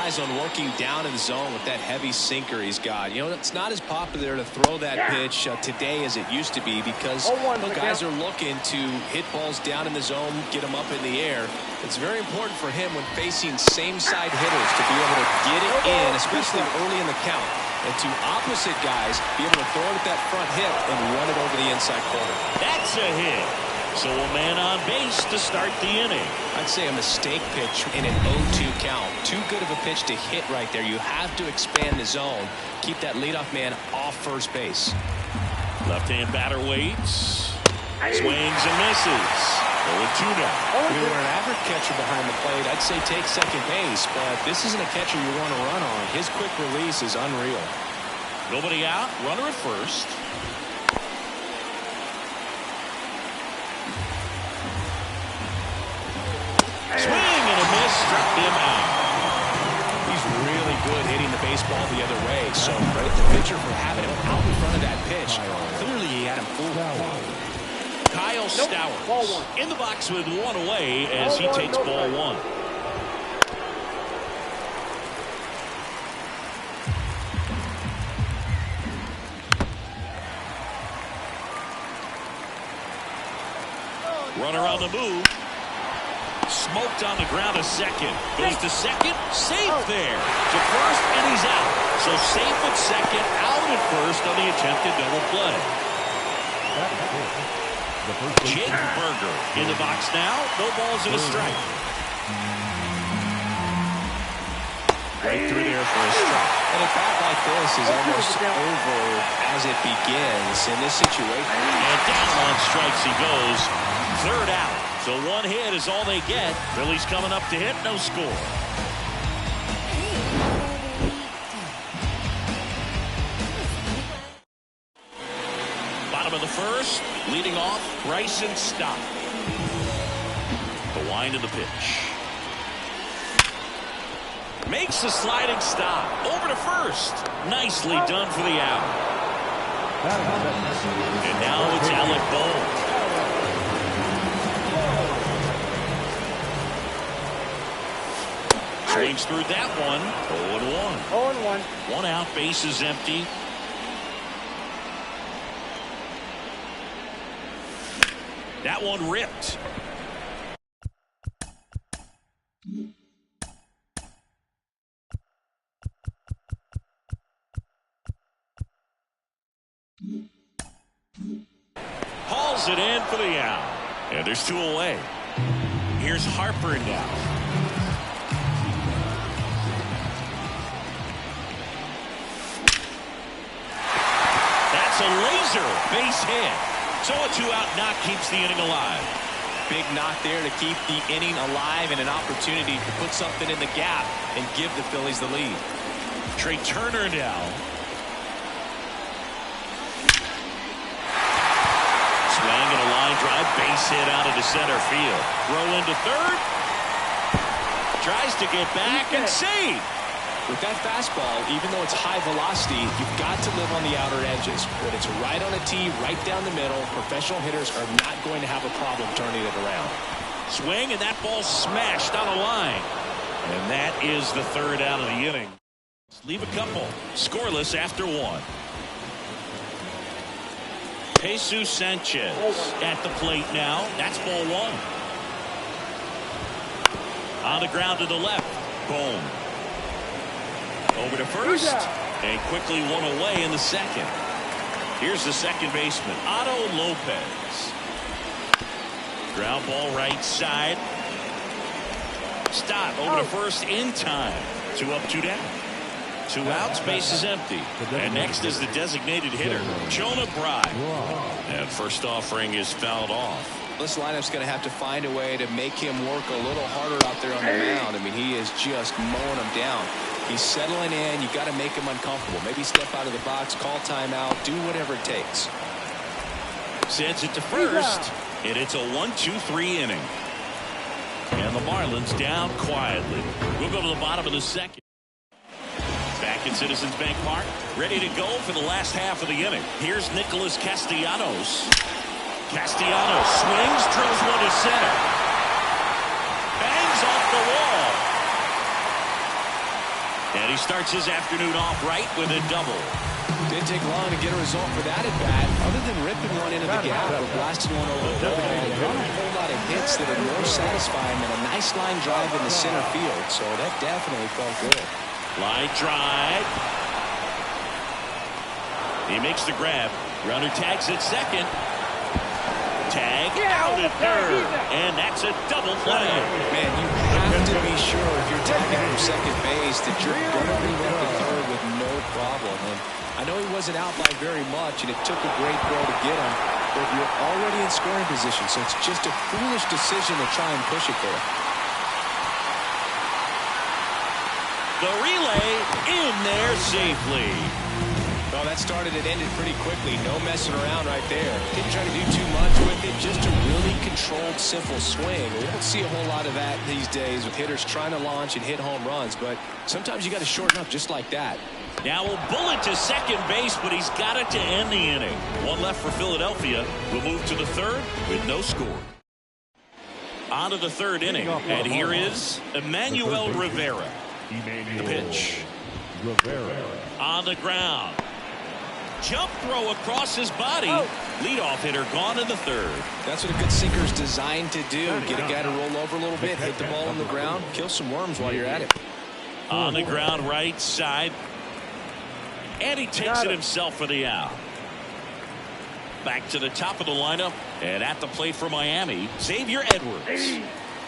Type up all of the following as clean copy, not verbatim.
capitalize on working down in the zone with that heavy sinker he's got. You know, it's not as popular to throw that pitch today as it used to be because guys are looking to hit balls down in the zone, get them up in the air. It's very important for him when facing same-side hitters to be able to get it in, especially early in the count, and to opposite guys be able to throw it at that front hip and run it over the inside corner. That's a hit. So a man on base to start the inning. I'd say a mistake pitch in an 0-2 count. Too good of a pitch to hit right there. You have to expand the zone. Keep that leadoff man off first base. Left-hand batter waits. Swings and misses. 0-2 now. If you were an average catcher behind the plate, I'd say take second base, but this isn't a catcher you want to run on. His quick release is unreal. Nobody out. Runner at first. Swing and a miss, struck him out. He's really good hitting the baseball the other way, so credit the pitcher for having him out in front of that pitch. Clearly he had him fooled. Kyle Stowers in the box with one away as he takes ball one. Runner on the move. Smoked on the ground to second. Goes to second. Safe there. To first, and he's out. So safe at second, out at first on the attempted double play. Jake Burger in the box now. No balls and a strike. Right through there for a strike. And a bat like this is almost over as it begins in this situation. And down on strikes he goes. Third out. So one hit is all they get. Phillies coming up to hit, no score. Bottom of the first, leading off, Bryson Stott. The wind of the pitch. Makes a sliding stop. Over to first. Nicely done for the out. And now it's Alec Bohm. Swings through that one. 0-1. 0-1. One out, base is empty. That one ripped. Hauls it in for the out. And there's two away. Here's Harper now. That's a laser base hit. So a two-out knock keeps the inning alive. Big knock there to keep the inning alive and an opportunity to put something in the gap and give the Phillies the lead. Trey Turner now. Swing and a line drive, base hit out into center field. Throw into third. Tries to get back and save. With that fastball, even though it's high velocity, you've got to live on the outer edges. When it's right on a tee, right down the middle, professional hitters are not going to have a problem turning it around. Swing, and that ball smashed on a line. And that is the third out of the inning. Let's leave a couple. Scoreless after one. Jesus Sanchez at the plate now. That's ball one. On the ground to the left. Boom. Over to first, and quickly one away in the second. Here's the second baseman, Otto Lopez. Ground ball right side. Stott over to first in time. 2 up, 2 down. 2 outs, base is empty. And next is the designated hitter, Jonah Bride. And first offering is fouled off. This lineup's going to have to find a way to make him work a little harder out there on the mound. I mean, he is just mowing them down. He's settling in. You got to make him uncomfortable. Maybe step out of the box, call timeout, do whatever it takes. Sends it to first, and it's a 1-2-3 inning. And the Marlins down quietly. We'll go to the bottom of the second. Back at Citizens Bank Park, ready to go for the last half of the inning. Here's Nicholas Castellanos. Castellanos swings, drills one to center. Bangs off the wall. And he starts his afternoon off right with a double. Didn't take long to get a result for that at bat. Other than ripping one into the gap or blasting one over the wall, there aren't a whole lot of hits that are more satisfying than a nice line drive in the center field. So that definitely felt good. Line drive. He makes the grab. Runner tags at second. Tag out at third. And that's a double play. Man, you have to be sure if you're tagging from second base that you're going to bring that to third with no problem. And I know he wasn't out by very much, and it took a great throw to get him, but you're already in scoring position, so it's just a foolish decision to try and push it there. The relay in there safely. Well, that started and ended pretty quickly. No messing around right there. Didn't try to do too much with it. Just a really controlled, simple swing. We don't see a whole lot of that these days with hitters trying to launch and hit home runs, but sometimes you got to shorten up just like that. Now a bullet to second base, but he's got it to end the inning. One left for Philadelphia. We'll move to the third with no score. On to the third inning, and here is Emmanuel Rivera. The pitch. On the ground. Jump throw across his body. Leadoff hitter gone in the third. That's what a good sinker is designed to do. Get a guy to roll over a little bit, hit the ball on the ground, kill some worms while you're at it. On the ground right side. And he takes it himself for the out. Back to the top of the lineup. And at the plate for Miami, Xavier Edwards.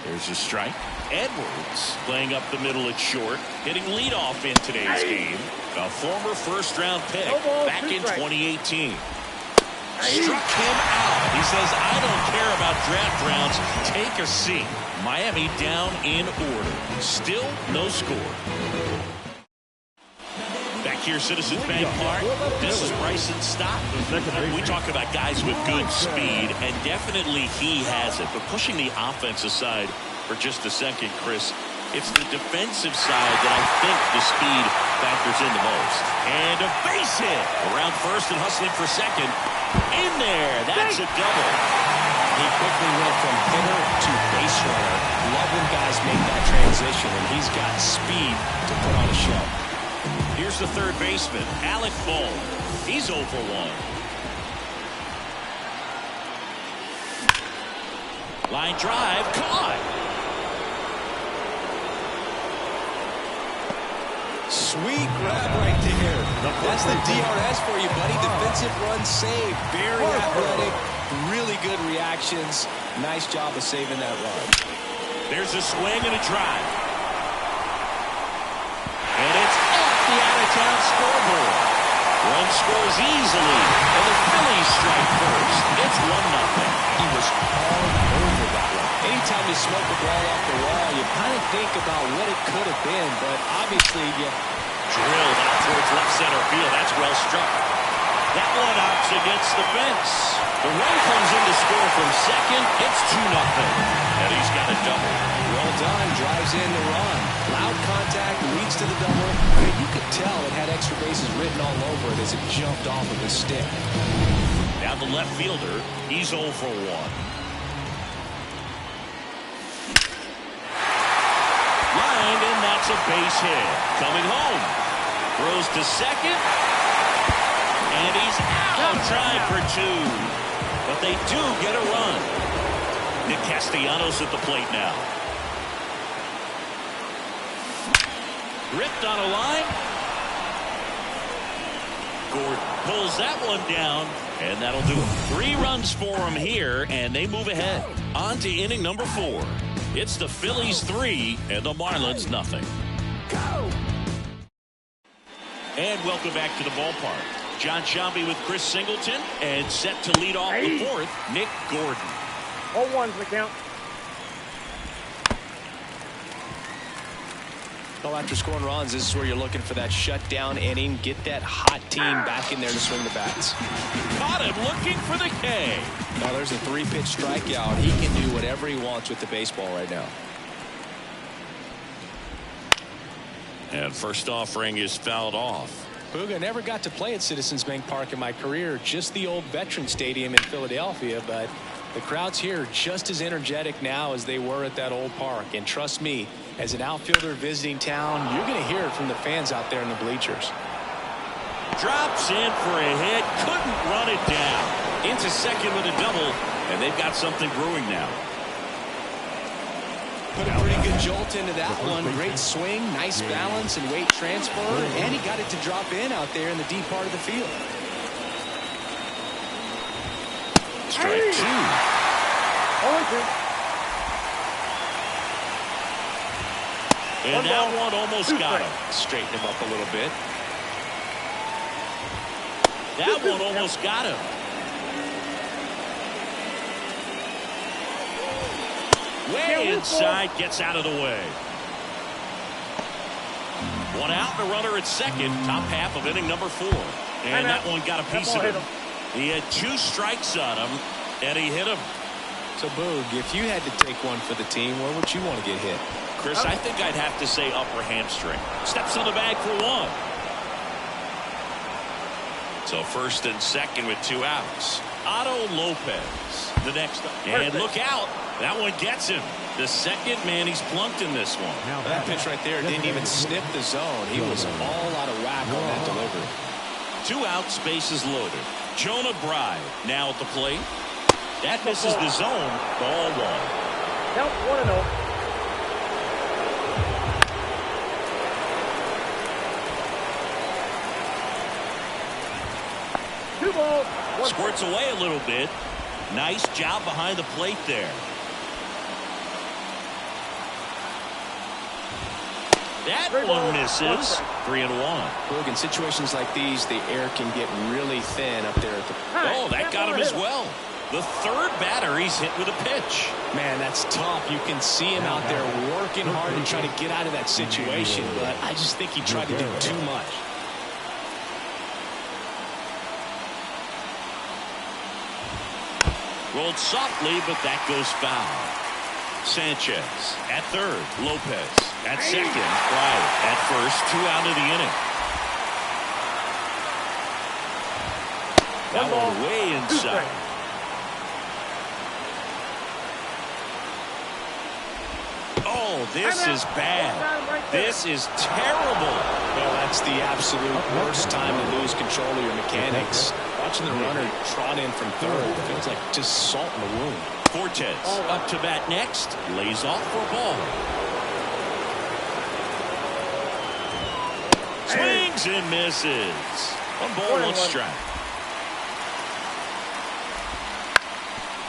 There's a strike. Edwards playing up the middle at short, hitting leadoff in today's game. A former first-round pick back in 2018. Struck him out. He says, I don't care about draft rounds. Take a seat. Miami down in order. Still no score. Back here, Citizens Bank Park. This is Bryson Stott. We talk about guys with good speed, and definitely he has it. But pushing the offense aside for just a second, Chris, it's the defensive side that I think the speed factors in the most. And a base hit around first and hustling for second. In there, that's a double. He quickly went from hitter to base runner. Love when guys make that transition, and he's got speed to put on a show. Here's the third baseman, Alec Bohm. He's 0 for 1. Line drive, caught. Sweet grab right there. That's the DRS for you, buddy. Defensive run save. Very athletic. Really good reactions. Nice job of saving that run. There's a swing and a drive. And it's off the out-of-town scoreboard. Run scores easily. And the Phillies strike first. It's 1-0. He was all over that one. Anytime you smoke the ball off the wall, you kind of think about what it could have been, but obviously you drilled out towards left center field. That's well struck. That one opts against the fence. The run comes in to score from second. It's 2-0. And he's got a double. Well done. Drives in the run. Loud contact leads to the double. I mean, you could tell it had extra bases written all over it as it jumped off of his stick. Now the left fielder, he's 0 for 1. Lined, and that's a base hit. Coming home. Throws to second. And he's out. Trying for 2. But they do get a run. Nick Castellanos at the plate now. Ripped on a line. Gordon pulls that one down, and that'll do it. 3 runs for him here, and they move ahead. On to inning number 4. It's the Phillies 3 and the Marlins 0. Go! And welcome back to the ballpark. John Sciambi with Chris Singleton, and set to lead off the 4th, Nick Gordon. 0-1's the count. Well, after scoring runs, this is where you're looking for that shutdown inning. Get that hot team back in there to swing the bats. Caught him looking for the K. Now there's a 3-pitch strikeout. He can do whatever he wants with the baseball right now. And first offering is fouled off. Booga never got to play at Citizens Bank Park in my career, just the old Veterans Stadium in Philadelphia, but the crowds here are just as energetic now as they were at that old park. And trust me, As an outfielder visiting town, you're going to hear it from the fans out there in the bleachers. Drops in for a hit. Couldn't run it down. Into second with a double, and they've got something brewing now. Put a pretty good jolt into that one. Great swing, nice balance and weight transfer, and he got it to drop in out there in the deep part of the field. Strike two. And that one almost got him. Straighten him up a little bit. That one almost got him. Way inside, gets out of the way. One out and a runner at second. Top half of inning number 4. And that one got a piece of him. He had 2 strikes on him, and he hit him. So, Boog, if you had to take one for the team, where would you want to get hit? Chris, I think I'd have to say upper hamstring. Steps on the bag for 1. So first and second with 2 outs. Otto Lopez, the next up. And look out. That one gets him. The second man he's plunked in this one. Now that pitch right there didn't even snip the zone. He was all out of whack on that delivery. 2 outs, bases loaded. Jonah Bride now at the plate. That misses the zone. Ball 1. Count 1-0. Squirts away a little bit. Nice job behind the plate there. That one misses. 3-1. Boog, in situations like these, the air can get really thin up there at the... Oh, that got him as well. The third batter he's hit with a pitch. Man, that's tough. You can see him out there working hard and trying to get out of that situation, but I just think he tried to do too much. Rolled softly, but that goes foul. Sanchez at third. Lopez at second. Right at first. 2 out of the inning. That one way inside. Oh, this is bad. This is terrible. Well, that's the absolute worst time to lose control of your mechanics. Watching the runner trot in from third feels like just salt in the wound. Fortes up to bat next. Lays off for a ball. Swings and misses. 1 ball, 1 strike.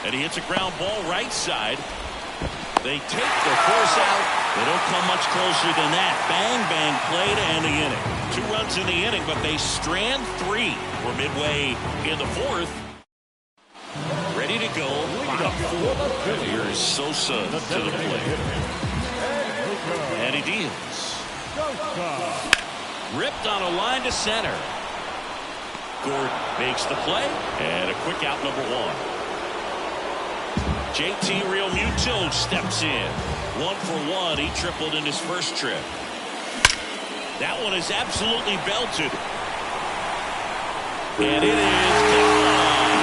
And he hits a ground ball right side. They take the force out. They don't come much closer than that. Bang, bang, play to end the inning. 2 runs in the inning, but they strand 3. We're midway in the 4th. Ready to go. Bottom 4. Here's Sosa to the plate. And he deals. Ripped on a line to center. Gordon makes the play. And a quick out, number 1. JT Realmuto steps in. 1 for 1. He tripled in his first trip. That one is absolutely belted. And it is gone.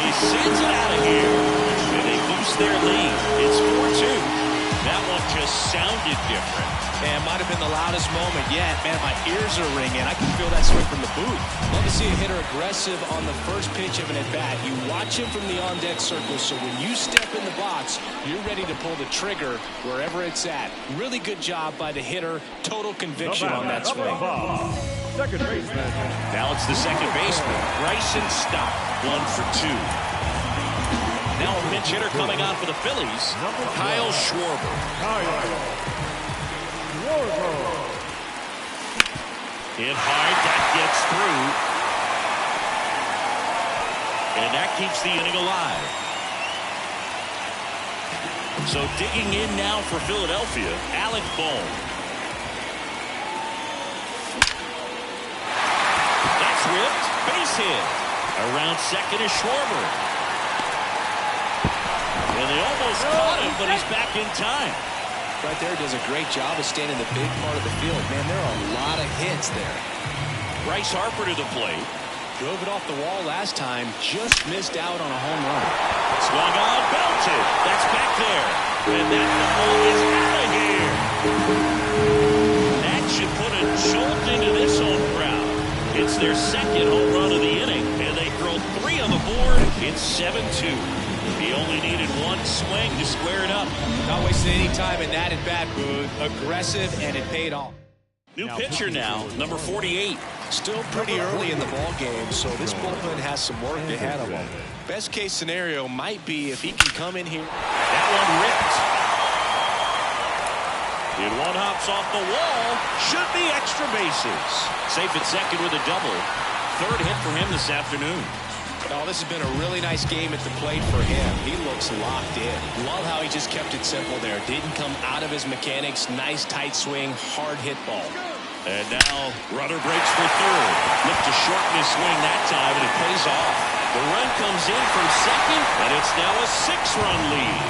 He sends it out of here. And they boost their lead. It's 4-2. That one just sounded different. Man, might have been the loudest moment yet. Man, my ears are ringing. I can feel that straight from the booth. Love to see a hitter aggressive on the first pitch of an at-bat. You watch him from the on-deck circle, so when you step in the box, you're ready to pull the trigger wherever it's at. Really good job by the hitter. Total conviction on that swing. Second baseman. Now it's the second baseman, Bryson Stott. 1 for 2. Now a pinch hitter coming on for the Phillies, Kyle Schwarber. Hit hard, that gets through. And that keeps the inning alive. So digging in now for Philadelphia, Alec Bohm. That's ripped, base hit. Around second is Schwarber. And they almost caught him, but he's back in time. Right there does a great job of staying in the big part of the field. Man, there are a lot of hits there. Bryce Harper to the plate. Drove it off the wall last time. Just missed out on a home run. Swung on, belted. That's back there. And that ball is out of here. That should put a jolt into this home crowd. It's their second home run of the inning, and they throw 3 on the board. It's 7-2. He only needed one swing to square it up. Not wasting any time in that at-bat, Boog. Aggressive, and it paid off. New pitcher now, number 48. Still pretty early in the ball game, so this bullpen has some work ahead of him. Best case scenario might be if he can come in here. That one ripped. And one hops off the wall. Should be extra bases. Safe at second with a double. Third hit for him this afternoon. Oh, this has been a really nice game at the plate for him. He looks locked in. Love how he just kept it simple there. Didn't come out of his mechanics. Nice tight swing, hard hit ball. And now runner breaks for third. Looked to shorten his swing that time, and it pays off. The run comes in from second, and it's now a 6-run lead.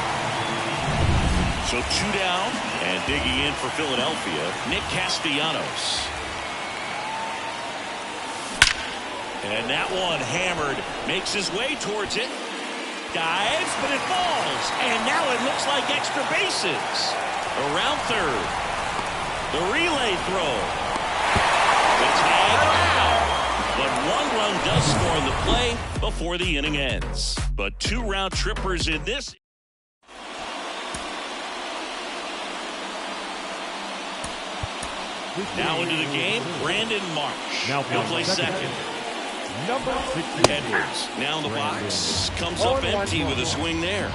So 2 down, and digging in for Philadelphia, Nick Castellanos. And that one hammered, makes his way towards it. Dives, but it falls. And now it looks like extra bases. Around third. The relay throw. The tag out. But 1 run does score in the play before the inning ends. But 2 round trippers in this. Now into the game, Brandon Marsh. Now He'll play second. Number 60. Edwards now in the box. Comes up empty with a swing there.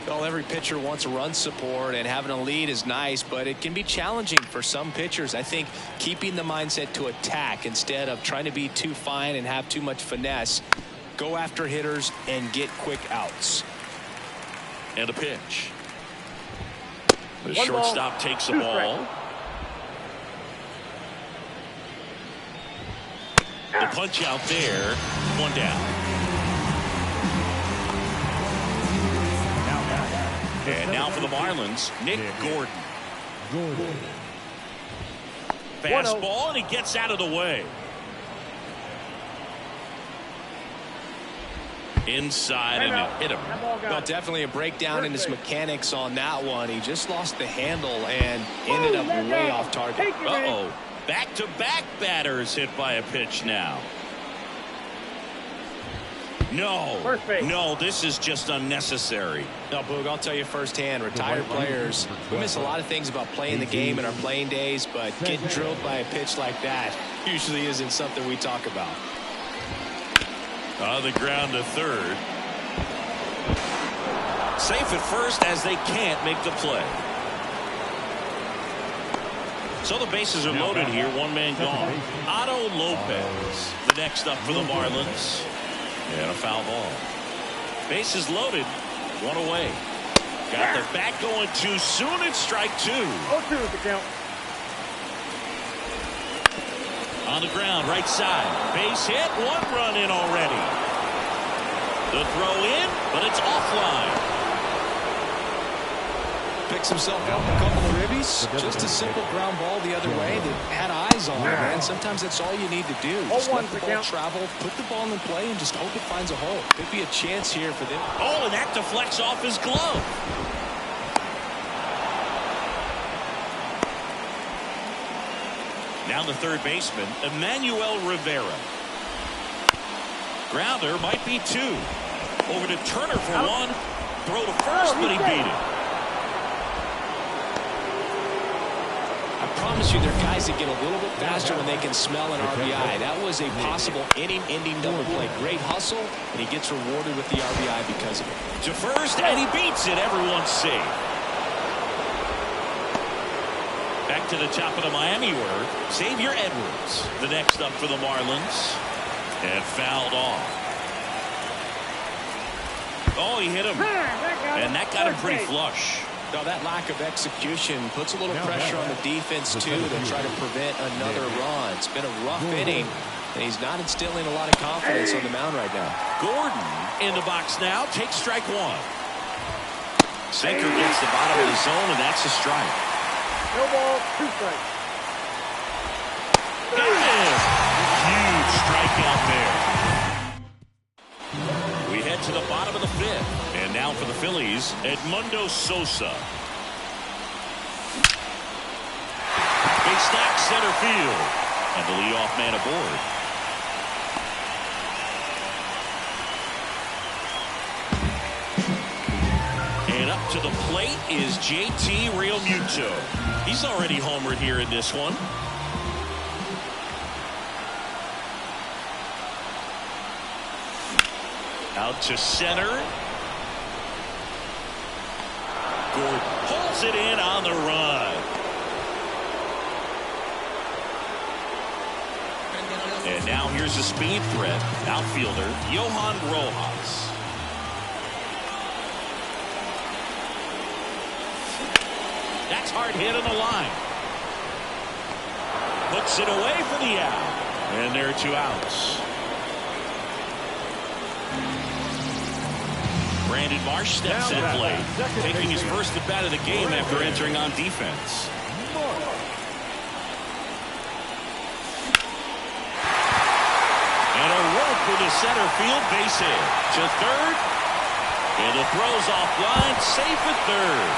Well, every pitcher wants a run support, and having a lead is nice, but it can be challenging for some pitchers. I think keeping the mindset to attack instead of trying to be too fine and have too much finesse. Go after hitters and get quick outs. And a pitch. The shortstop takes the ball. The punch out there. 1 down. And now for the Marlins, Nick Gordon. Fastball, and he gets out of the way. Inside, and it hit him. Well, definitely a breakdown in his mechanics on that one. He just lost the handle and ended up way off target. Uh-oh. Back-to-back batters hit by a pitch now. No, this is just unnecessary. No, Boog, I'll tell you firsthand, retired players, we miss a lot of things about playing the game in our playing days, but getting drilled by a pitch like that usually isn't something we talk about. On the ground to third. Safe at first as they can't make the play. So the bases are loaded here. 1 man gone. Otto Lopez, the next up for the Marlins. And a foul ball. Bases loaded. 1 away. Got the bat going too soon. It's strike 2. 0-2 is the count. On the ground, right side. Base hit. 1 run in already. The throw in, but it's offline. Picks himself up a couple of ribbies. Just a simple ground ball the other way that had eyes on it, man. Sometimes that's all you need to do. Just let the ball travel, put the ball in play, and just hope it finds a hole. Could be a chance here for them. Oh, and that deflects off his glove. Now the third baseman, Emmanuel Rivera. Grounder might be 2. Over to Turner for 1. Throw to first, but he beat it. I promise you there are guys that get a little bit faster when they can smell an RBI. That was a possible inning-ending double play. Great hustle, and he gets rewarded with the RBI because of it. To first, and he beats it. Everyone's safe. Back to the top of the Miami order, Xavier Edwards, the next up for the Marlins. And fouled off. Oh, he hit him. And that got him pretty flush. Now that lack of execution puts a little pressure on the defense too to try to prevent another run. It's been a rough inning, and he's not instilling a lot of confidence on the mound right now. Gordon in the box now, takes strike 1. Sinker gets the bottom of the zone, and that's a strike. No ball, 2 strikes. Got him. Huge strikeout there. We head to the bottom of the fifth. And now for the Phillies, Edmundo Sosa. Big stack center field. And the leadoff man aboard. And up to the plate is JT Realmuto. He's already homered here in this one. Out to center. Gordon pulls it in on the run. And now here's a speed threat. Outfielder Johan Rojas. That's hard hit on the line. Puts it away for the out. And there are 2 outs. Brandon Marsh steps at plate, taking his first at bat of the game after entering on defense. And a rope with a center field base hit to third. And the throw's offline, safe at third.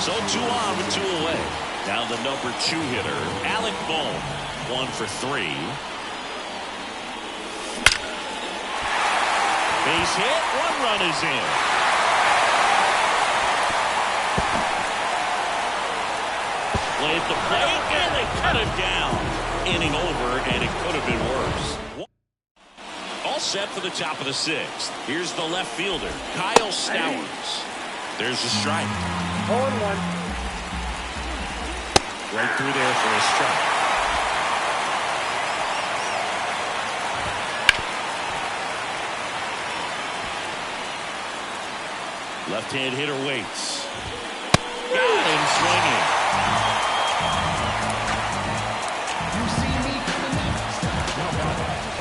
So 2 on with 2 away. Now the number 2 hitter, Alec Bohm, 1 for 3. Base hit, 1 run is in. Play at the plate, and they cut it down. Inning over, and it could have been worse. All set for the top of the 6th. Here's the left fielder, Kyle Stowers. There's a strike. 0-1. Right through there for a strike. Left-hand hitter waits. Got him swinging.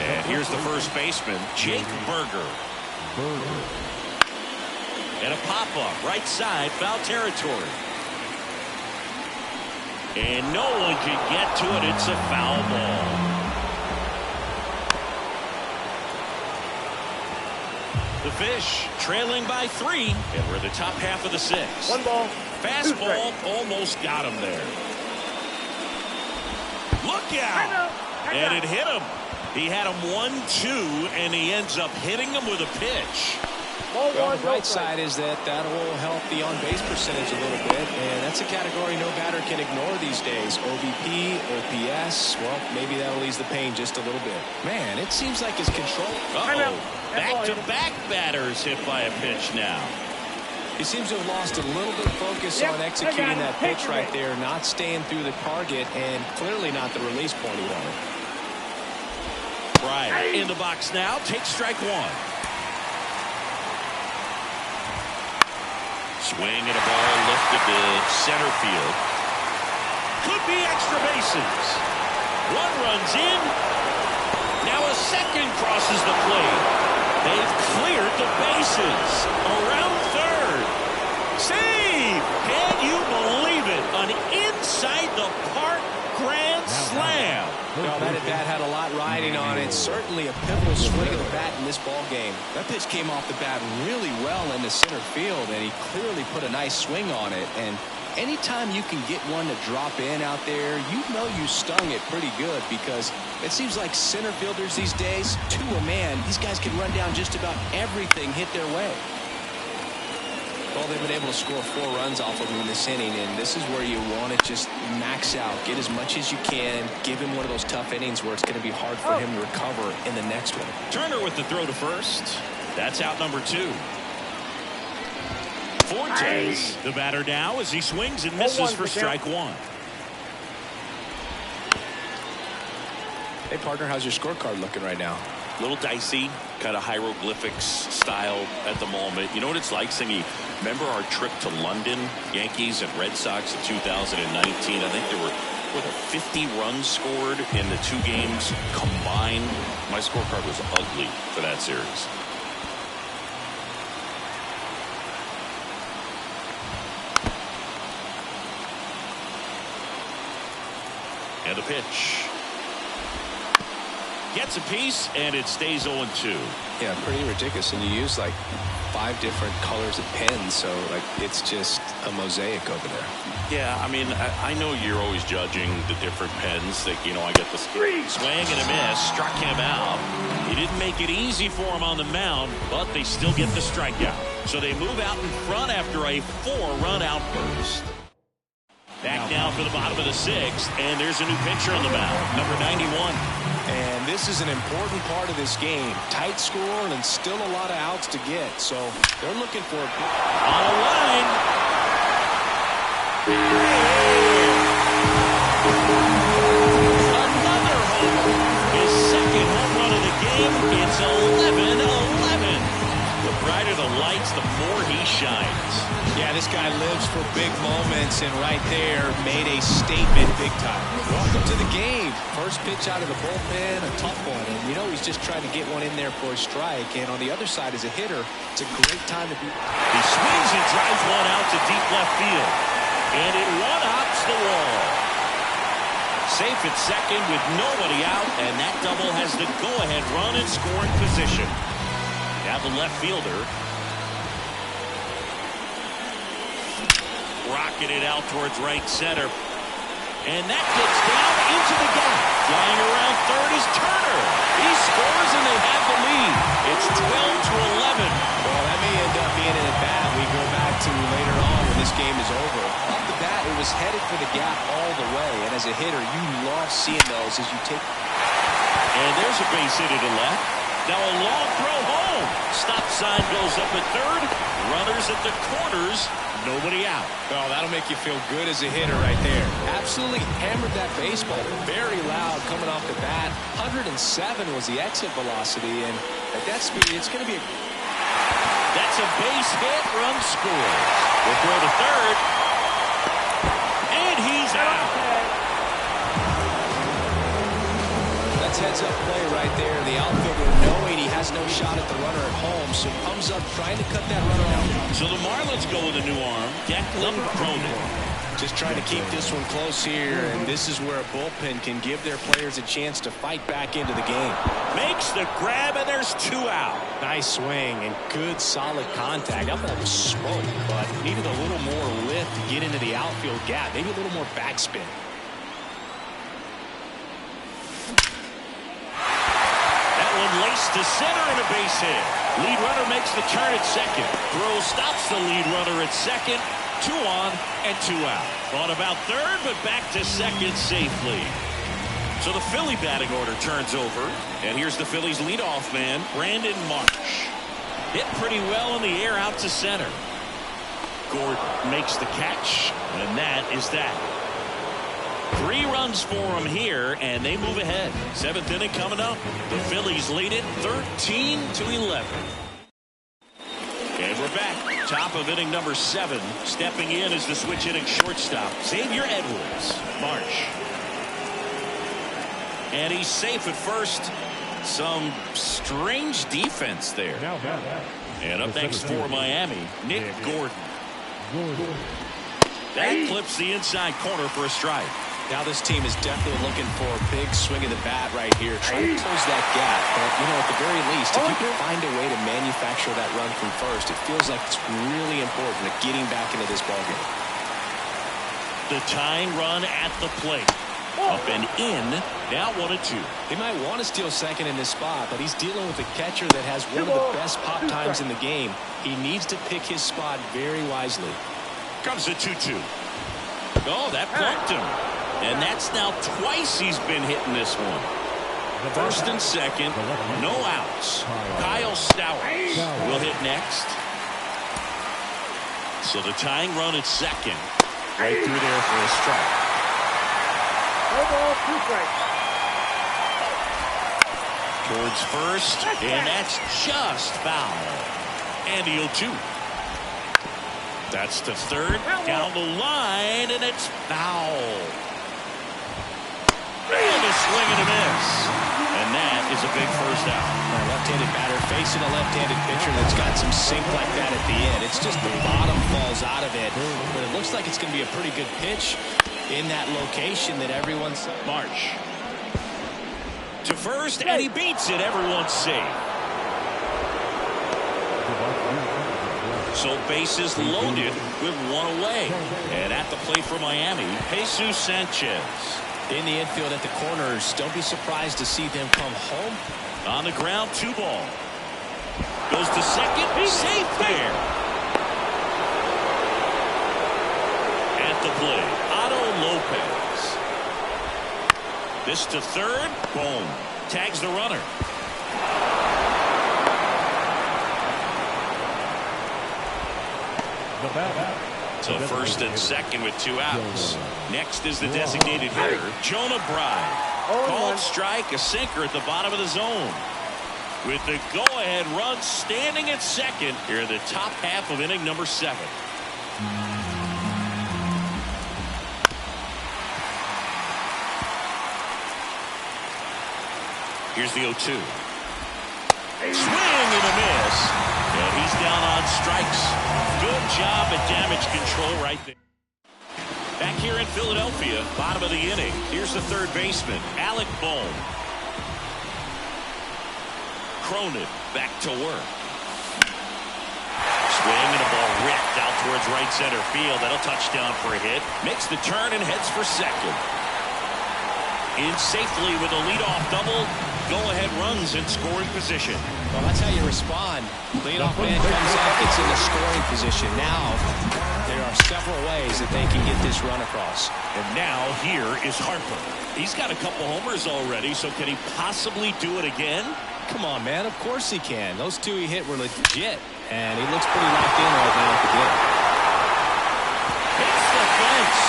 And here's the first baseman, Jake Burger. And a pop-up, right side, foul territory. And no one can get to it. It's a foul ball. The Fish trailing by 3, and we're in the top half of the 6th. 1 ball. Fastball almost got him there. Look out! And it hit him. He had him 1-2, and he ends up hitting him with a pitch. Well, the bright side is that will help the on-base percentage a little bit, and that's a category no batter can ignore these days. OBP, OPS, well, maybe that'll ease the pain just a little bit. Man, it seems like his control. Uh-oh. Back-to-back batters hit by a pitch now. He seems to have lost a little bit of focus on executing that pitch right there, not staying through the target, and clearly not the release point he wanted. Bryant in the box now, takes strike 1. Swing and a ball lifted to center field. Could be extra bases. 1 runs in. Now a second crosses the plate. They've cleared the bases. Around third. Save! Can you believe it? An inside the park grand slam. Well, that at-bat had a lot riding on it. Certainly a pivotal swing of the bat in this ball game. That pitch came off the bat really well into center field, and he clearly put a nice swing on it. And anytime you can get one to drop in out there, you know you stung it pretty good, because it seems like center fielders these days, to a man, these guys can run down just about everything hit their way. Well, they've been able to score 4 runs off of him in this inning, and this is where you want to just max out, get as much as you can, give him one of those tough innings where it's going to be hard for him to recover in the next one. Turner with the throw to first. That's out number 2. Fortes, the batter now, as he swings and misses for strike 1. Hey, partner, how's your scorecard looking right now? A little dicey, kind of hieroglyphics style at the moment. You know what it's like, Singy? Remember our trip to London, Yankees and Red Sox in 2019? I think there were 50 runs scored in the 2 games combined. My scorecard was ugly for that series. And a pitch. Gets a piece, and it stays 0-2. Yeah, pretty ridiculous. And you use like 5 different colors of pens, so like it's just a mosaic over there. Yeah, I mean, I know you're always judging the different pens. That, you know, I get the swing and a miss, struck him out. He didn't make it easy for him on the mound, but they still get the strikeout. So they move out in front after a 4-run outburst. Back down for the bottom of the 6th, and there's a new pitcher on the mound, number 91. And this is an important part of this game. Tight score and still a lot of outs to get. So they're looking for a on a line. Another homer. His second home run of the game. It's 11-11. The brighter the lights, the more he shines. Yeah, this guy lives for big moments, and right there made a statement big time. Welcome to the game. First pitch out of the bullpen, a tough one, and you know he's just trying to get one in there for a strike. And on the other side, as a hitter, it's a great time to be. He swings and drives one out to deep left field, and it one-hops the wall. Safe at second with nobody out, and that double has the go-ahead run in scoring position. Now the left fielder. Rocketed out towards right center. And that gets down into the gap. Flying around third is Turner. He scores and they have the lead. It's 12-11. Well, that may end up being an at-bat we go back to later on when this game is over. Off the bat, it was headed for the gap all the way. And as a hitter, you love seeing those as you take. And there's a base hit to the left. Now a long throw home. Stop sign goes up at third. Runners at the corners. Nobody out. Well, that'll make you feel good as a hitter right there. Absolutely hammered that baseball. Very loud coming off the bat. 107 was the exit velocity, and at that speed, it's going to be a... That's a base hit. Run scores. We'll throw to third. And he's out. That's heads-up play right there. The outfielder, knowing he has no shot at the runner at home, so comes up trying to cut that runner out. So the Marlins go with a new arm, Declan Cronin. Just trying to keep this one close here, and this is where a bullpen can give their players a chance to fight back into the game. Makes the grab, and there's 2 out. Nice swing and good solid contact. That ball was smoked, but needed a little more lift to get into the outfield gap. Maybe a little more backspin. Laced to center and a base hit. Lead runner makes the turn at second. Throw stops the lead runner at second. 2 on and 2 out. Thought about third, but back to second safely. So the Philly batting order turns over. And here's the Phillies leadoff man, Brandon Marsh. Hit pretty well in the air out to center. Gordon makes the catch, and that is that. 3 runs for them here, and they move ahead. 7th inning coming up. The Phillies lead it 13-11. And we're back. Top of inning number 7. Stepping in is the switch hitting shortstop, Xavier Edwards. Marsh. And he's safe at first. Some strange defense there. And up next for Miami, Nick Gordon. That clips the inside corner for a strike. Now this team is definitely looking for a big swing of the bat right here. Trying to close that gap. But, you know, at the very least, if you can find a way to manufacture that run from first, it feels like it's really important at getting back into this ballgame. The tying run at the plate. Up and in. Now 1-2. They might want to steal second in this spot, but he's dealing with a catcher that has one of the best pop times in the game. He needs to pick his spot very wisely. Comes the 2-2. Oh, that plunked him. And that's now twice he's been hitting this one. First and second, no outs. Kyle Stowers will hit next. So the tying run at second. Right through there for a strike. Towards first, and that's just foul. And the 0-2. That's the third. Down the line, and it's foul. And a swing and a miss. And that is a big first out. A left-handed batter facing a left-handed pitcher that's got some sink like that at the end. It's just the bottom falls out of it. But it looks like it's going to be a pretty good pitch. in that location that everyone's. March to first, and he beats it. Everyone's safe. So bases loaded with one away. And at the plate for Miami, Jesus Sanchez. In the infield at the corners, don't be surprised to see them come home. On the ground, 2 ball. Goes to second, safe there. At the plate, Otto Lopez. This to third, boom. Tags the runner. So first and second with 2 outs. Next is the designated hitter, Jonah Bride. Called strike, a sinker at the bottom of the zone. With the go-ahead run standing at second here in the top half of inning number 7. Here's the 0-2. Swing and a miss. And he's down on strikes. Good job at damage control right there. Back here in Philadelphia, bottom of the inning. Here's the third baseman, Alec Bohm. Cronin back to work. Swing and a ball ripped out towards right center field. That'll touchdown for a hit. Makes the turn and heads for second. In safely with a leadoff double. Go-ahead runs in scoring position. Well, that's how you respond. Leadoff man comes up, gets in the scoring position. Now, there are several ways that they can get this run across. And now here is Harper. He's got a couple homers already, so can he possibly do it again? Come on, man. Of course he can. Those 2 he hit were legit, and he looks pretty locked in right now at the game. Hits the fence.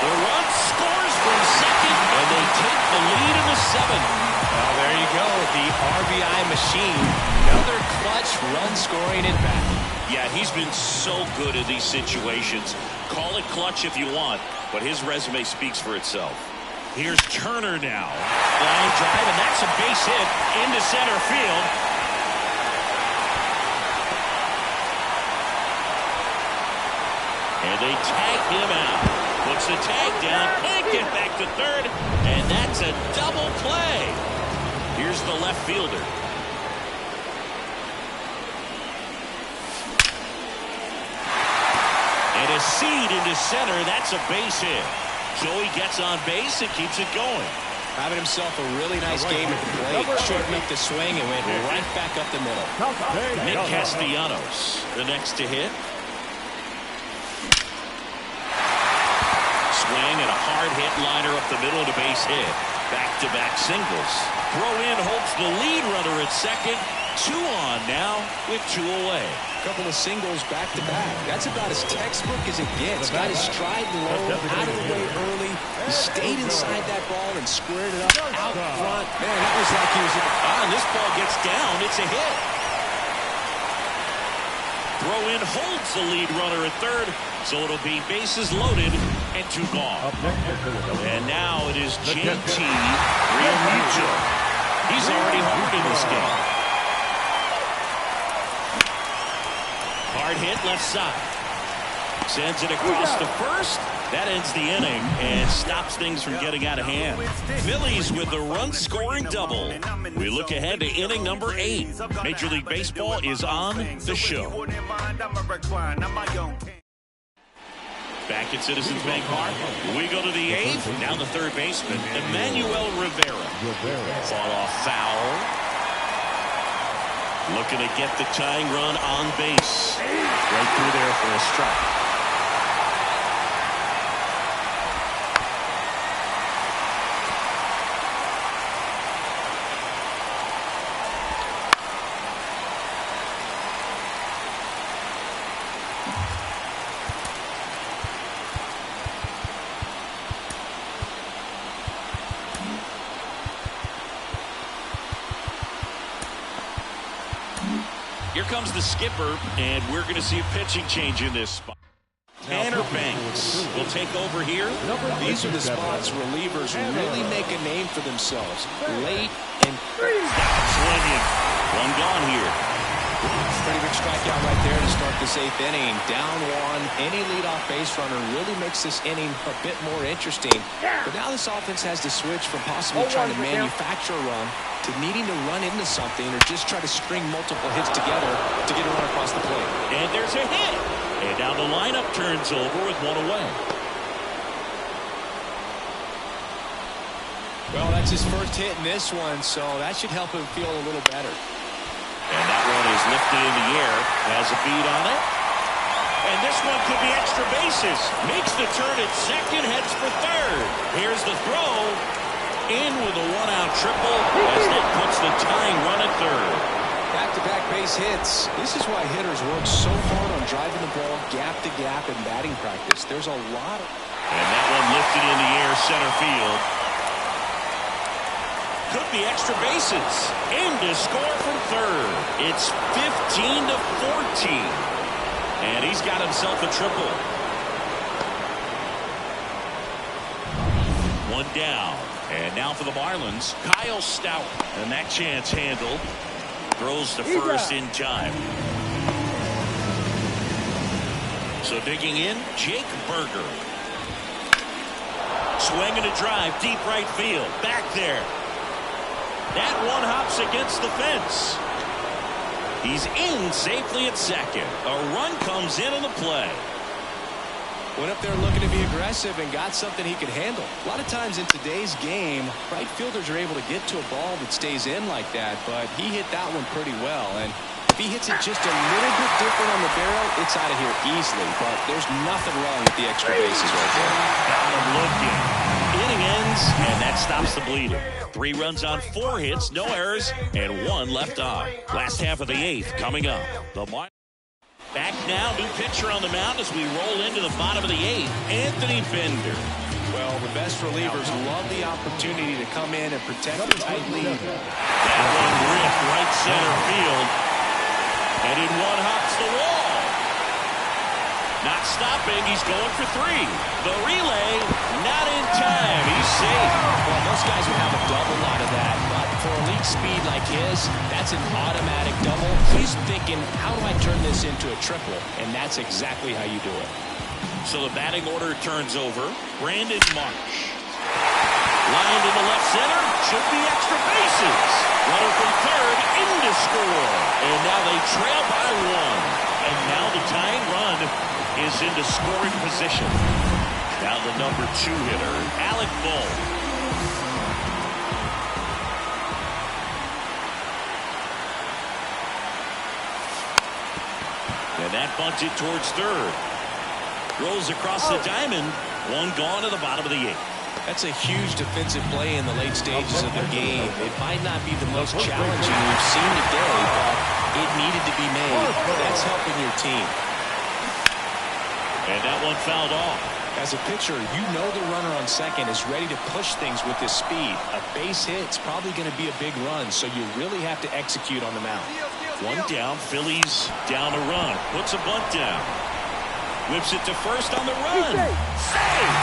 The run scores from second, and they take the lead in the 7th. Well, there you go. The RBI machine. Another clutch run-scoring at bat. Yeah, he's been so good in these situations. Call it clutch if you want, but his resume speaks for itself. Here's Turner now. Line drive, and that's a base hit into center field. And they tag him out. Puts the tag down, can't get back to third, and that's a double play. Here's the left fielder. And a seed into center, that's a base hit. Joey gets on base and keeps it going. Having himself a really nice game at the plate. Shortened up the swing and went right back up the middle. Nick Castellanos, the next to hit. Swing and a hard hit liner up the middle to base hit. Back-to-back singles. Throw in holds the lead runner at second. 2 on now with 2 away. A couple of singles back-to-back. That's about as textbook as it gets. Got his stride low, out of the way early. He stayed inside that ball and squared it up out front. Man, that was like he was... And this ball gets down. It's a hit. Throw in holds the lead runner at third. So it'll be bases loaded and 2 gone. And now it is JT Realmuto. He's already homered in this game. Hard hit left side. Sends it across to first. That ends the inning and stops things from getting out of hand. Phillies with the run-scoring double. We look ahead to inning number 8. Major League Baseball is on the show. Back at Citizens Bank Park, we go to the 8th. Now the third baseman, Emmanuel Rivera. Fought off foul. Looking to get the tying run on base. Right through there for a strike. Here comes the skipper, and we're going to see a pitching change in this spot. Tanner Banks will take over here. These are the spots relievers really make a name for themselves. Late and... Stop swinging. 1 gone here. Pretty big strikeout right there to start this 8th inning. Down one. Any leadoff base runner really makes this inning a bit more interesting. But now this offense has to switch from possibly trying to manufacture a run to needing to run into something or just try to string multiple hits together to get a run across the plate. And there's a hit. And now the lineup turns over with one away. Well, that's his first hit in this one, so that should help him feel a little better. And that one is lifted in the air. Has a beat on it. And this one could be extra bases. Makes the turn at second, heads for third. Here's the throw. In with a one-out triple as that puts the tying run at third. Back-to-back base hits. This is why hitters work so hard on driving the ball gap to gap in batting practice. There's a lot of... And that one lifted in the air, center field. Could be extra bases. In to score from third. It's 15-14. And he's got himself a triple. One down. And now for the Marlins, Kyle Stout. And that chance handled. Throws to first in time. So digging in, Jake Burger. Swinging a drive, deep right field. Back there. That one hops against the fence. He's in safely at second. A run comes in on the play. Went up there looking to be aggressive and got something he could handle. A lot of times in today's game, right fielders are able to get to a ball that stays in like that, but he hit that one pretty well. And if he hits it just a little bit different on the barrel, it's out of here easily. But there's nothing wrong with the extra bases right there. Got him looking. Inning ends, and that stops the bleeding. 3 runs on 4 hits, no errors, and 1 left on. Last half of the 8th coming up. The back now, new pitcher on the mound as we roll into the bottom of the 8th. Anthony Bender. Well, the best relievers love the opportunity to come in and protect the tight lead. That one ripped right center field. And in one hops the wall. Not stopping, he's going for 3. The relay, not in time. He's safe. Well, most guys would have a double out of that, but for elite speed like his, that's an automatic double. He's thinking, how do I turn this into a triple? And that's exactly how you do it. So the batting order turns over. Brandon Marsh. Lined in the left center. Should be extra bases. Runner from third in to score. And now they trail by 1. And now the tying run is into scoring position. Now the number 2 hitter, Alec Bohm. And that bunted towards third. Rolls across the diamond. 1 gone to the bottom of the 8th. That's a huge defensive play in the late stages of the game. It might not be the most challenging we've seen today, but it needed to be made. That's helping your team. And that one fouled off. As a pitcher, you know the runner on second is ready to push things with his speed. A base hit's probably going to be a big run, so you really have to execute on the mound. 1 down, Phillies down a run. Puts a bunt down. Whips it to first on the run. Save!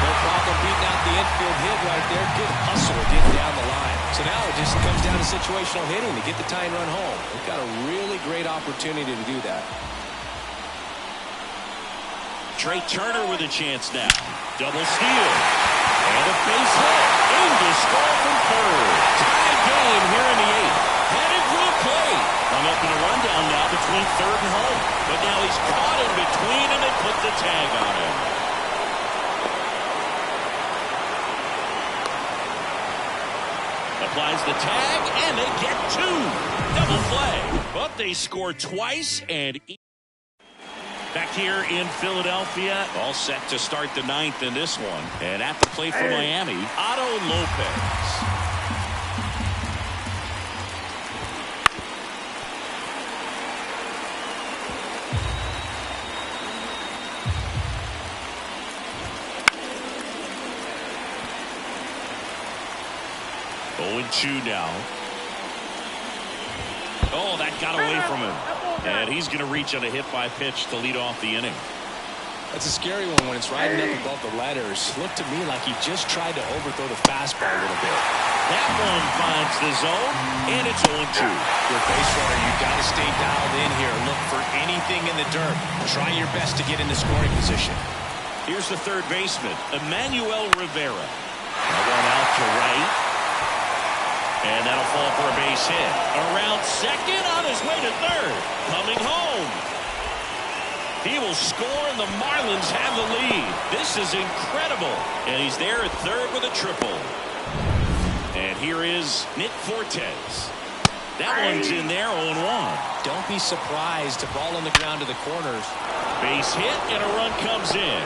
No problem beating out the infield hit right there. Good hustle getting down the line. So now it just comes down to situational hitting to get the tying run home. They've got a really great opportunity to do that. Trey Turner with a chance now. Double steal. And a base hit. In to score from third. Tie game here in the 8th. Headed for the plate. Hung up in a rundown now between third and home. But now he's caught in between and they put the tag on him. Applies the tag and they get 2. Double play. But they score twice and back here in Philadelphia, all set to start the 9th in this one. And at the plate for Miami, Otto Lopez. Oh, 2 now. Oh, that got away from him. And he's going to reach on a hit by pitch to lead off the inning. That's a scary one when it's riding up above the letters. Looked to me like he just tried to overthrow the fastball a little bit. That one finds the zone, and it's 0-2. Your base runner, you've got to stay dialed in here. Look for anything in the dirt. Try your best to get into scoring position. Here's the third baseman, Emmanuel Rivera. That one out to right. And that'll fall for a base hit. Around second, on his way to third. Coming home. He will score, and the Marlins have the lead. This is incredible. And he's there at third with a triple. And here is Nick Fortes. That one's in there, 0-1. Don't be surprised to ball on the ground to the corners. Base hit, and a run comes in.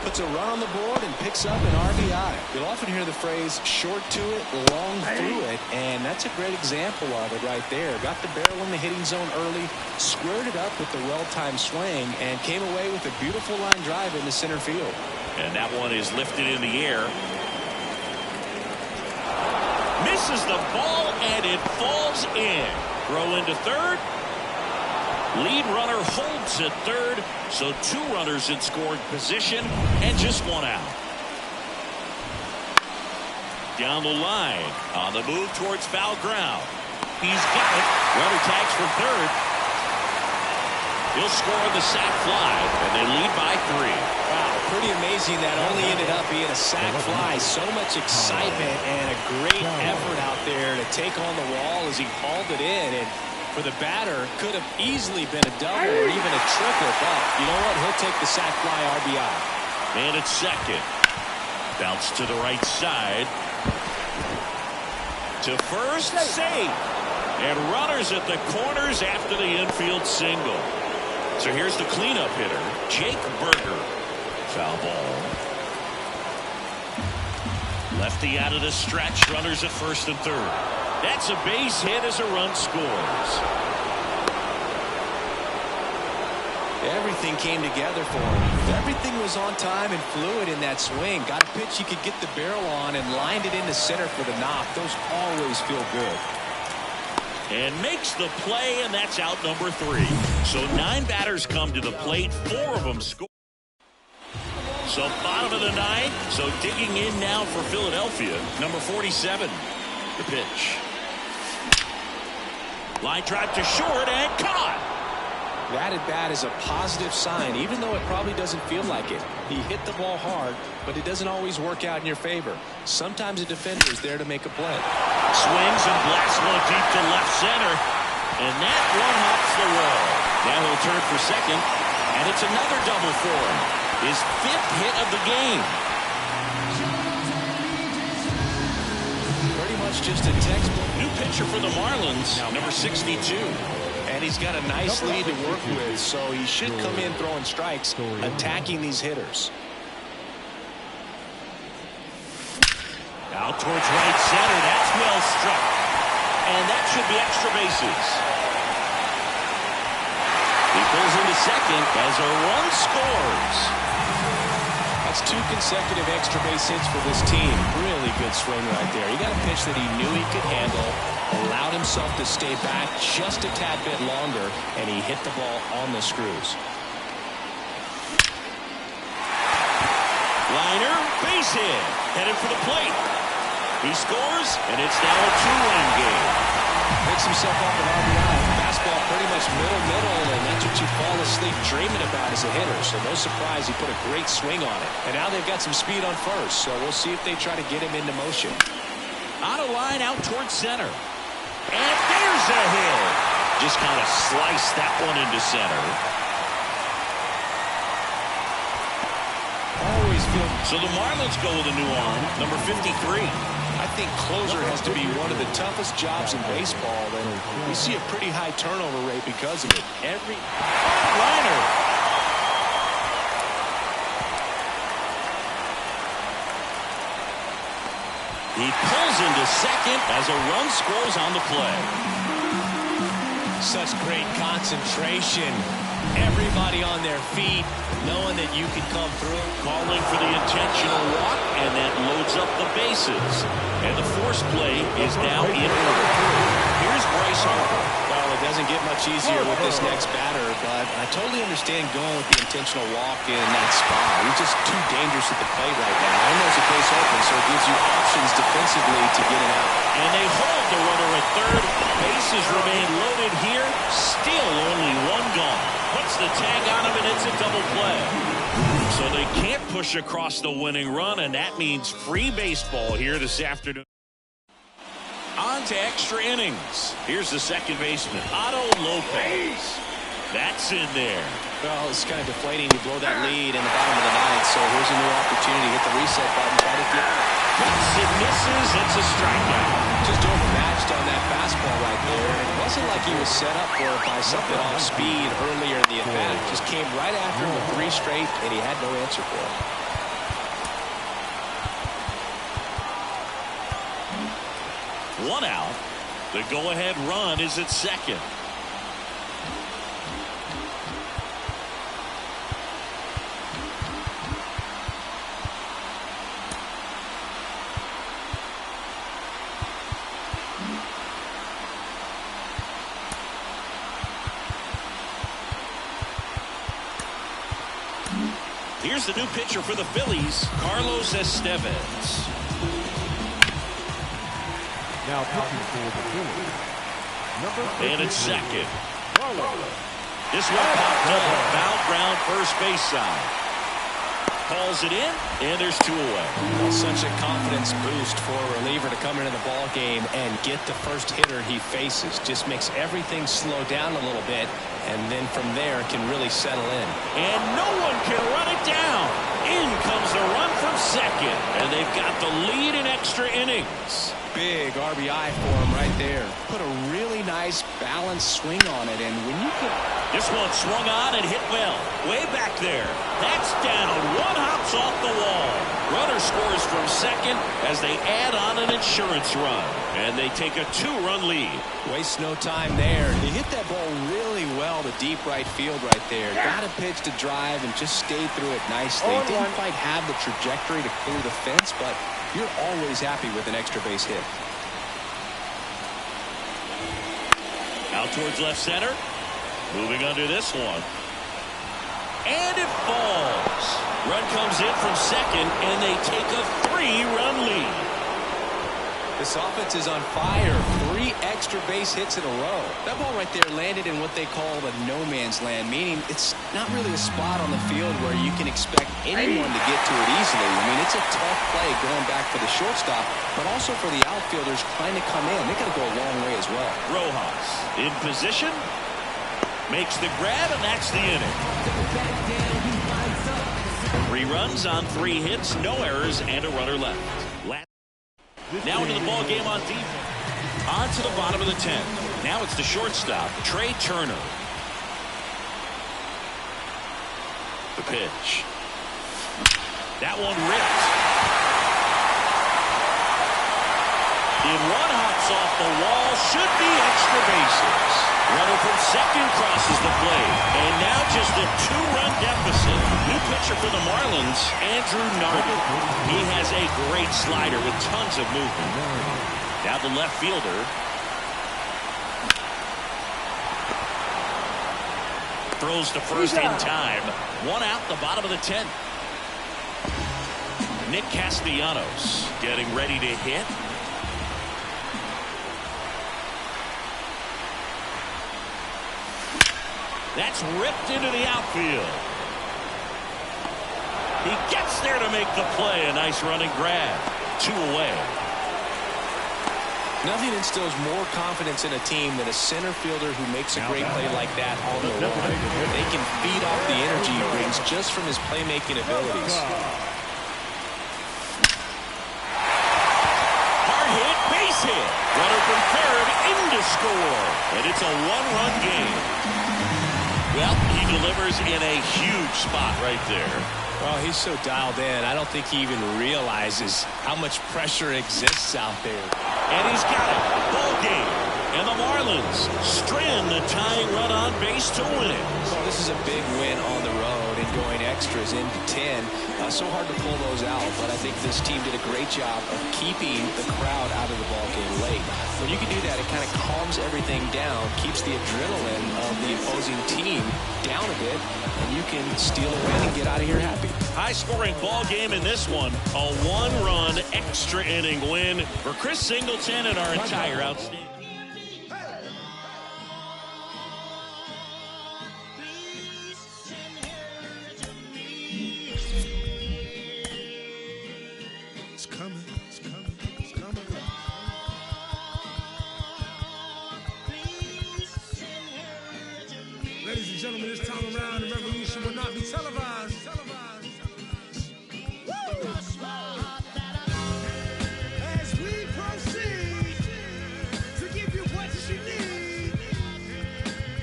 Puts a run on the board and picks up an RBI. You'll often hear the phrase short to it, long through it, and that's a great example of it right there. Got the barrel in the hitting zone early, squared it up with the well-timed swing, and came away with a beautiful line drive into center field. And that one is lifted in the air. Misses the ball, and it falls in. Throw into third. Lead runner holds at third, so 2 runners in scoring position and just 1 out. Down the line on the move towards foul ground. He's got it. Runner tags for third. He'll score on the sac fly, and they lead by 3. Wow, pretty amazing that only ended up being a sac fly. So much excitement and a great effort out there to take on the wall as he hauled it in. And for the batter, could have easily been a double or even a triple, but you know what? He'll take the sac fly RBI. Man at second. Bounce to the right side. To first, safe. And runners at the corners after the infield single. So here's the cleanup hitter, Jake Burger. Foul ball. Lefty out of the stretch, runners at first and third. That's a base hit as a run scores. Everything came together for him. Everything was on time and fluid in that swing. Got a pitch you could get the barrel on and lined it into center for the knock. Those always feel good. And makes the play, and that's out number 3. So 9 batters come to the plate, 4 of them score. So bottom of the 9th. So digging in now for Philadelphia, number 47. The pitch. Line drive to short and caught. That at bat is a positive sign, even though it probably doesn't feel like it. He hit the ball hard, but it doesn't always work out in your favor. Sometimes a defender is there to make a play. Swings and blasts one deep to left center. And that one hops the wall. Now he'll turn for second. And it's another double for him. His 5th hit of the game. Pretty much just a textbook. New pitcher for the Marlins, number 62. And he's got a nice lead to work with, so he should come in throwing strikes, attacking these hitters. Out towards right center. That's well struck. And that should be extra bases. He pulls into second as a run scores. That's 2 consecutive extra base hits for this team. Really good swing right there. He got a pitch that he knew he could handle, allowed himself to stay back just a tad bit longer, and he hit the ball on the screws. Liner, base hit, headed for the plate. He scores, and it's now a 2-run game. Picks himself up an RBI. Fastball pretty much middle, and that's what you fall asleep dreaming about as a hitter. So no surprise he put a great swing on it. And now they've got some speed on first, so we'll see if they try to get him into motion. Out of line, out towards center. And there's a hit. Just kind of sliced that one into center. Always feel. So the Marlins go with a new arm, number 53. I think closer has to be one of the toughest jobs in baseball, and we see a pretty high turnover rate because of it. Every liner. He pulls into second as a run scores on the play. Such great concentration. Everybody on their feet, knowing that you can come through. Calling for the intentional walk, and that loads up the bases. And the force play is now in order. Here's Bryce Harper. Well, with doesn't get much easier with this next batter, but I totally understand going with the intentional walk in that spot. He's just too dangerous at the plate right now. I know it's a base open, so it gives you options defensively to get him out. And they hold the runner at third. Bases remain loaded here. Still only one gone. Puts the tag on him, and it's a double play. So they can't push across the winning run, and that means free baseball here this afternoon. On to extra innings. Here's the second baseman, Otto Lopez. That's in there. Well, it's kind of deflating. You blow that lead in the bottom of the ninth, so here's a new opportunity. Hit the reset button. Try to get. It misses. It's a strikeout. Just overmatched on that fastball right there. It wasn't like he was set up for it by something off speed earlier in the at-bat. Just came right after him with 3 straight, and he had no answer for it. One out. The go-ahead run is at second. Here's the new pitcher for the Phillies, Carlos Estevez. Now pitching for the Phillies, and it's second. This one popped up, foul ground first base side. Calls it in, and there's 2 away. Well, such a confidence boost for a reliever to come into the ball game and get the first hitter he faces. Just makes everything slow down a little bit, and then from there can really settle in. And no one can run it down. In comes the run from second, and they've got the lead in extra innings. Big RBI for him right there. Put a really nice balanced swing on it, and when you can... This one swung on and hit well. Way back there. That's down. One hops off the wall. Runner scores from second as they add on an insurance run. And they take a 2-run lead. Waste no time there. He hit that ball really well to deep right field right there. Got a pitch to drive and just stayed through it nicely. Didn't quite have the trajectory to clear the fence, but you're always happy with an extra base hit. Out towards left center. Moving under this one. And it falls. Run comes in from second, and they take a 3-run lead. This offense is on fire. 3 extra base hits in a row. That ball right there landed in what they call the no man's land, meaning it's not really a spot on the field where you can expect anyone to get to it easily. I mean, it's a tough play going back for the shortstop, but also for the outfielders trying to come in. They got to go a long way as well. Rojas in position. Makes the grab, and that's the inning. 3 runs on 3 hits, no errors, and a runner left. Now into the ball game on defense. On to the bottom of the 10th. Now it's the shortstop, Trey Turner. The pitch. That one ripped. In one hops off the wall, should be extra bases. Runner from second crosses the plate. And now just a 2-run deficit. New pitcher for the Marlins, Andrew Nardi. He has a great slider with tons of movement. Now the left fielder. Throws to first in time. 1 out, the bottom of the 10th. Nick Castellanos getting ready to hit. That's ripped into the outfield. He gets there to make the play. A nice running grab. 2 away. Nothing instills more confidence in a team than a center fielder who makes a great play like that on the run. They can feed off the energy he brings just from his playmaking abilities. Hard hit, base hit. Runner from third in to score. And it's a 1-run game. Well, he delivers in a huge spot right there. Well, he's so dialed in, I don't think he even realizes how much pressure exists out there. And he's got it. Ball game. And the Marlins strand the tying run on base to win it. So this is a big win on the road. And going extras into 10. So hard to pull those out, but I think this team did a great job of keeping the crowd out of the ball game late. When you can do that, it kind of calms everything down, keeps the adrenaline of the opposing team down a bit, and you can steal a win and get out of here happy. High-scoring ball game in this one. A one-run extra inning win for Chris Singleton and our entire outstanding. Ladies and gentlemen, this time around, the revolution will not be televised. As we proceed to give you what you need.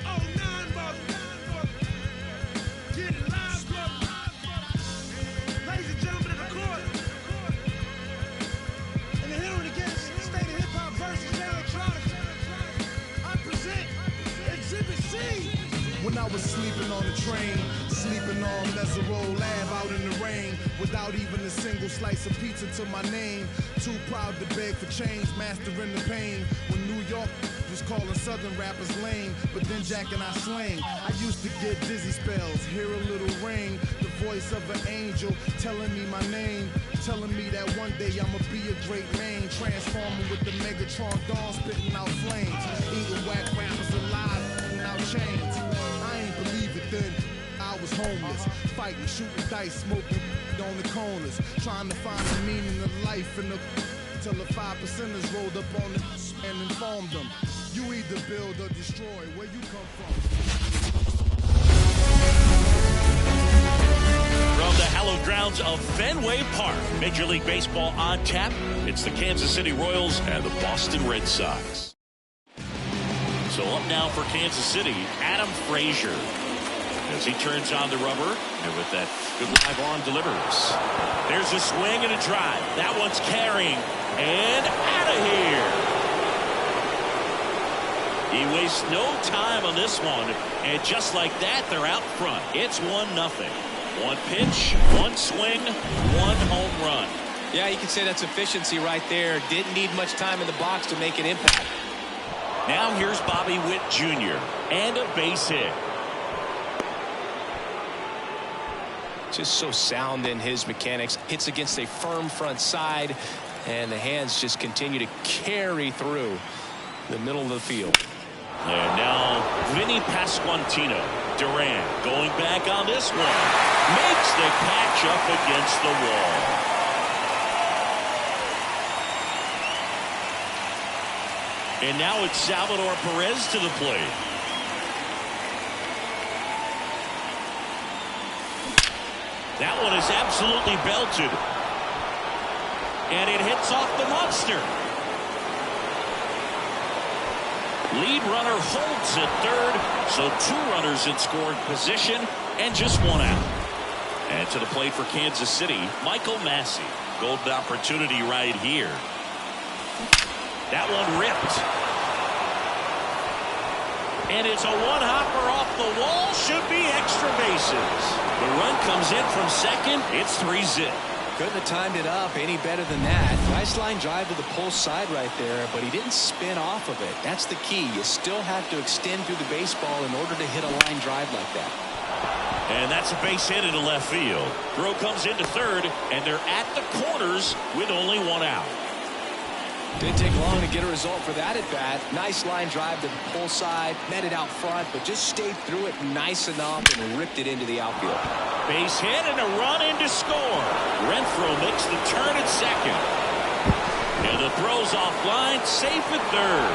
Oh, 9 bucks. Get it live, brother. Ladies and gentlemen of the court. And the hearing against the state of hip-hop versus electronic. I present Exhibit C. When I was sleeping on the train, sleeping on Mesereau Lab out in the rain, without even a single slice of pizza to my name, too proud to beg for change, mastering the pain. When New York was calling southern rappers lame, but then Jack and I slang. I used to get dizzy spells, hear a little ring, the voice of an angel telling me my name, telling me that one day I'ma be a great man, transforming with the Megatron dawn, spitting out flames, eating whack rappers alive, putting out chains. Then I was homeless, fighting, shooting dice, smoking on the corners, trying to find the meaning of life in the till the 5%ers rolled up on it and informed them. You either build or destroy. Where you come from? From the hallowed grounds of Fenway Park, Major League Baseball on tap. It's the Kansas City Royals and the Boston Red Sox. So up now for Kansas City, Adam Frazier. As he turns on the rubber, and with that good live on delivers. There's a swing and a drive. That one's carrying, and out of here. He wastes no time on this one, and just like that, they're out front. It's 1-0. One pitch, one swing, one home run. Yeah, you can say that's efficiency right there. Didn't need much time in the box to make an impact. Now here's Bobby Witt Jr. and a base hit. Just so sound in his mechanics. Hits against a firm front side, and the hands just continue to carry through the middle of the field. And now Vinny Pasquantino. Duran going back on this one. Makes the catch up against the wall. And now it's Salvador Perez to the plate. That one is absolutely belted. And it hits off the monster. Lead runner holds at third. So 2 runners in scoring position and just 1 out. And to the plate for Kansas City, Michael Massey. Golden opportunity right here. That one ripped. And it's a one-hopper off the wall. Should be extra bases. The run comes in from second. It's 3-zip. Couldn't have timed it up any better than that. Nice line drive to the pull side right there, but he didn't spin off of it. That's the key. You still have to extend through the baseball in order to hit a line drive like that. And that's a base hit into left field. Throw comes into third, and they're at the corners with only 1 out. Didn't take long to get a result for that at bat. Nice line drive to the pull side, met it out front, but just stayed through it nice enough and ripped it into the outfield. Base hit and a run in to score. Renfroe makes the turn at second. And the throw's offline, safe at third.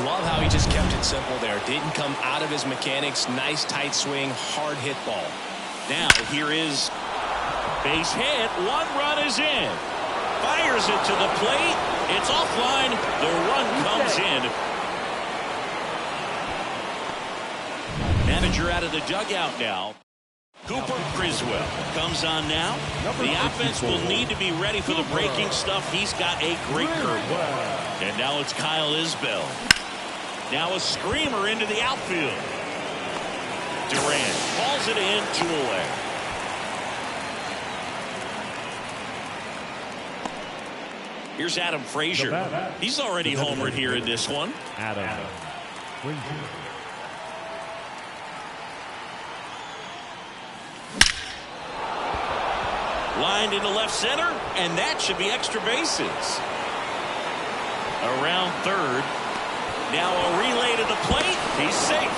Love how he just kept it simple there. Didn't come out of his mechanics. Nice tight swing, hard hit ball. Now here is base hit. 1 run is in. Fires it to the plate. It's offline. The run comes in. Manager out of the dugout now. Cooper Criswell comes on now. The offense will need to be ready for the breaking stuff. He's got a great curveball. And now it's Kyle Isbell. Now a screamer into the outfield. Durant hauls it in, 2 away. Here's Adam Frazier. He's already homered here in this one. Adam Frazier. Lined into left center, and that should be extra bases. Around third. Now a relay to the plate. He's safe.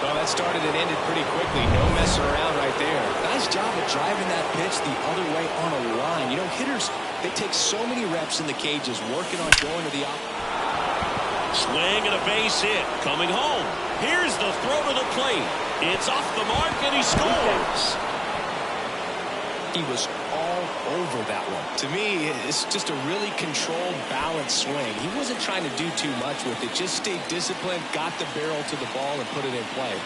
Well, that started and ended pretty quickly. No messing around right there. Nice job of driving that pitch the other way on a line. You know, hitters, they take so many reps in the cages working on going to the swing and a base hit. Coming home. Here's the throw to the plate. It's off the mark, and he scores. He was all over that one. To me, it's just a really controlled, balanced swing. He wasn't trying to do too much with it. Just stayed disciplined, got the barrel to the ball, and put it in play.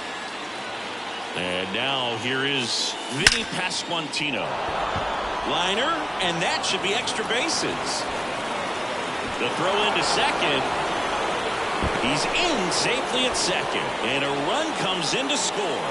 And now here is Vinny Pasquantino. Liner, and that should be extra bases. The throw into second. He's in safely at second. And a run comes in to score.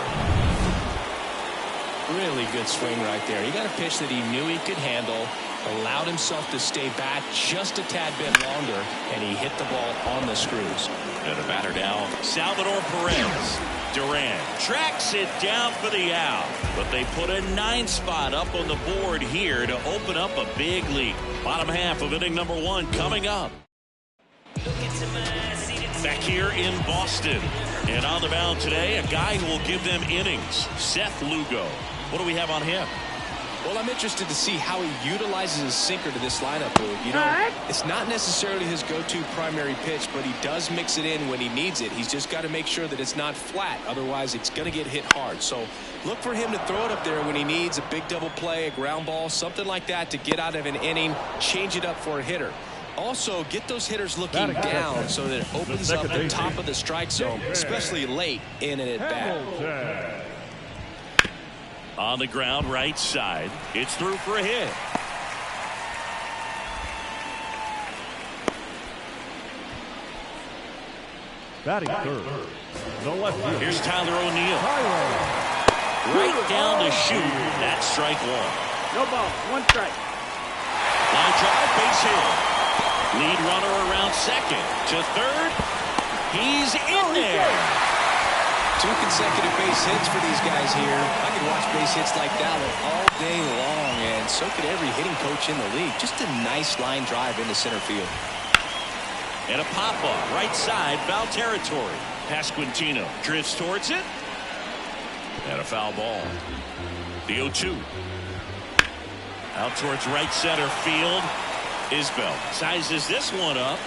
Really good swing right there. He got a pitch that he knew he could handle, allowed himself to stay back just a tad bit longer, and he hit the ball on the screws. And a batter now, Salvador Perez. Durant tracks it down for the out, but they put a 9 spot up on the board here to open up a big lead. Bottom half of inning number 1 coming up. Back here in Boston. And on the mound today, a guy who will give them innings, Seth Lugo. What do we have on him? Well, I'm interested to see how he utilizes his sinker to this lineup, Boog. You know, it's not necessarily his go-to primary pitch, but he does mix it in when he needs it. He's just got to make sure that it's not flat. Otherwise, it's going to get hit hard. So look for him to throw it up there when he needs a big double play, a ground ball, something like that to get out of an inning, change it up for a hitter. Also, get those hitters looking down so that it opens up the top of the strike zone, especially late in an at-bat. On the ground, right side. It's through for a hit. Batting third, the left field. Here's Tyler O'Neill. Right down to shoot. That's strike 1. No ball, 1 strike. Line drive, base hit. Lead runner around second. To third. He's in there. 2 consecutive base hits for these guys here. I could watch base hits like that one all day long, and so could every hitting coach in the league. Just a nice line drive into center field. And a pop-up, right side, foul territory. Pasquantino drifts towards it. And a foul ball. The 0-2. Out towards right center field. Isbell sizes this one up.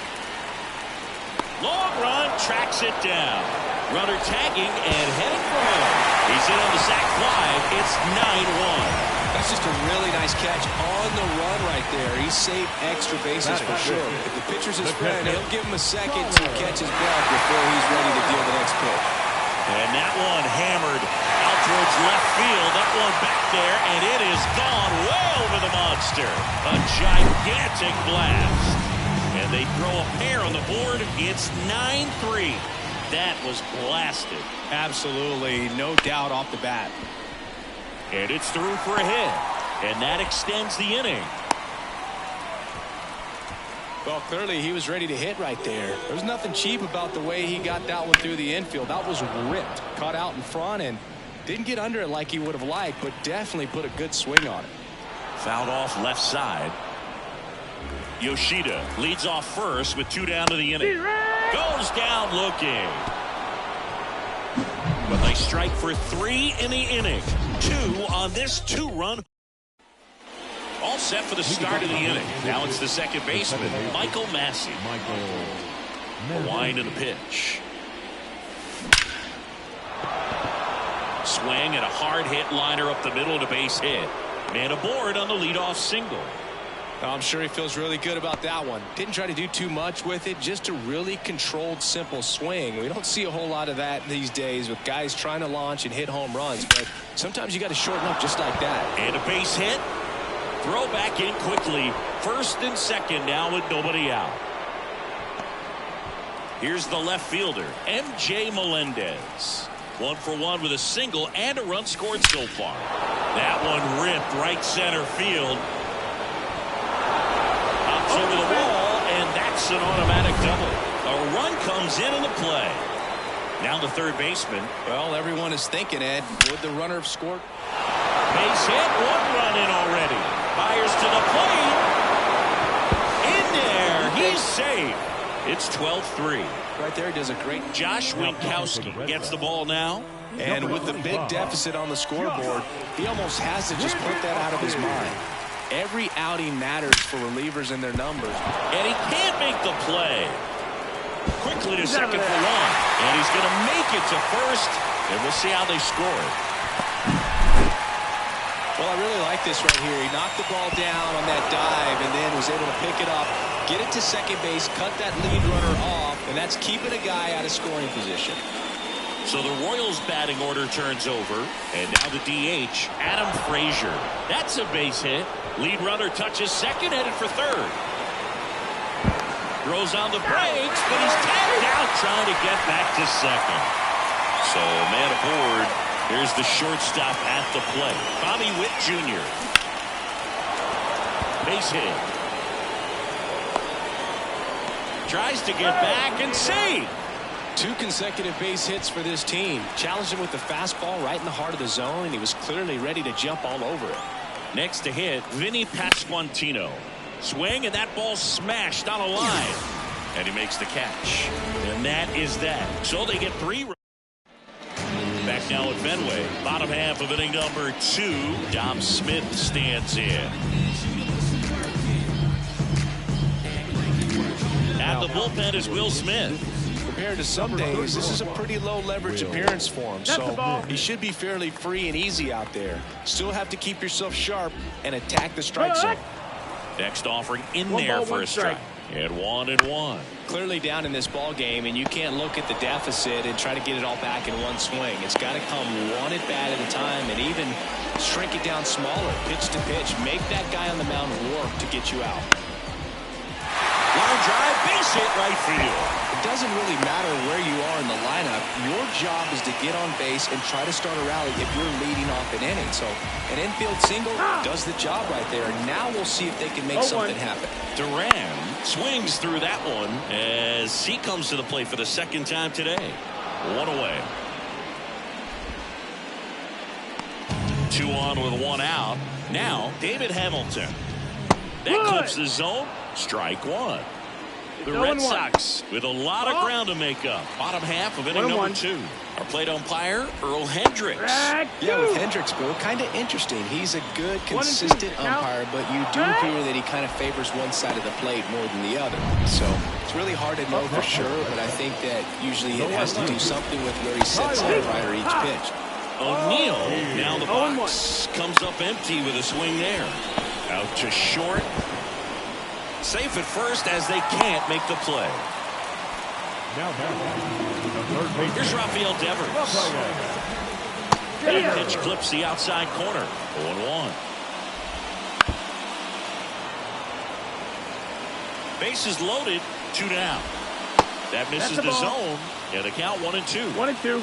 Long run, tracks it down. Runner tagging and heading for home. He's in on the sac fly. It's 9-1. That's just a really nice catch on the run right there. He's saved extra bases for sure. If the pitcher's his friend, he'll give him a second to catch his breath before he's ready to deal the next pitch. And that one hammered out towards left field. That one back there, and it is gone way over the monster. A gigantic blast. And they throw a pair on the board. It's 9-3. That was blasted. Absolutely, no doubt off the bat. And it's through for a hit. And that extends the inning. Well, clearly he was ready to hit right there. There was nothing cheap about the way he got that one through the infield. That was ripped, caught out in front, and didn't get under it like he would have liked, but definitely put a good swing on it. Fouled off left side. Yoshida leads off first with 2 down to the inning. Goes down looking. But they strike for 3 in the inning. 2 on this 2-run. All set for the start of the inning. Now it's the second baseman, Michael Massey. A wind and a pitch. Swing and a hard hit liner up the middle to base hit. Man aboard on the leadoff single. I'm sure he feels really good about that one. Didn't try to do too much with it, just a really controlled, simple swing. We don't see a whole lot of that these days with guys trying to launch and hit home runs, but sometimes you got to shorten up just like that. And a base hit. Throw back in quickly. First and second now with nobody out. Here's the left fielder, MJ Melendez. 1 for 1 with a single and a run scored so far. That one ripped right center field. Hops over the wall, and that's an automatic double. A run comes in the play. Now the third baseman. Well, everyone is thinking, Ed, would the runner have scored? Base hit, 1 run in already. Fires to the plate. In there, he's safe. It's 12-3. Right there, he does a great job. Josh Winkowski gets the ball now. And with the big deficit on the scoreboard, he almost has to just put that out of his mind. Every outing matters for relievers and their numbers. And he can't make the play. Quickly to second for 1. And he's going to make it to first. And we'll see how they score. Well, I really like this right here. He knocked the ball down on that dive and then was able to pick it up, get it to second base, cut that lead runner off, and that's keeping a guy out of scoring position. So the Royals batting order turns over, and now the DH, Adam Frazier. That's a base hit. Lead runner touches second, headed for third. Throws on the brakes, but he's tagged out trying to get back to second. So man aboard. Here's the shortstop at the plate, Bobby Witt Jr. Base hit. Tries to get back and save. 2 consecutive base hits for this team. Challenged him with the fastball right in the heart of the zone, and he was clearly ready to jump all over it. Next to hit, Vinny Pasquantino. Swing, and that ball smashed on a line. And he makes the catch. And that is that. So they get 3. Back now at Fenway. Bottom half of inning number 2. Dom Smith stands in. At the bullpen is Will Smith. Compared to some days, this is a pretty low leverage appearance for him, so he should be fairly free and easy out there. Still have to keep yourself sharp and attack the strike zone. Next offering in there for a strike. And 1-1. Clearly down in this ball game, and you can't look at the deficit and try to get it all back in one swing. It's got to come one at bat at a time, and even shrink it down smaller, pitch to pitch. Make that guy on the mound work to get you out. Line drive, base hit, right field. It doesn't really matter where you are in the lineup. Your job is to get on base and try to start a rally if you're leading off an inning. So an infield single does the job right there. And now we'll see if they can make something happen. Duran swings through that one as he comes to the plate for the second time today. 1 away. 2 on with 1 out. Now David Hamilton. That clips the zone. Strike 1. The Red Sox with a lot of ground to make up. Bottom half of inning number 2. Our plate umpire, Earl Hendricks. Yeah, with Hendricks, Bill, kind of interesting. He's a good, consistent umpire, but you do hear that he kind of favors one side of the plate more than the other. So it's really hard to know for sure, but I think that usually it has to do something with where he sets the umpire each pitch. O'Neill down the box. Comes up empty with a swing there. Out to short. Safe at first as they can't make the play. Now the third base. Here's Rafael Devers. That pitch clips the outside corner. 0-1. Bases loaded. 2 down. That misses the zone. And the count 1-2. 1-2.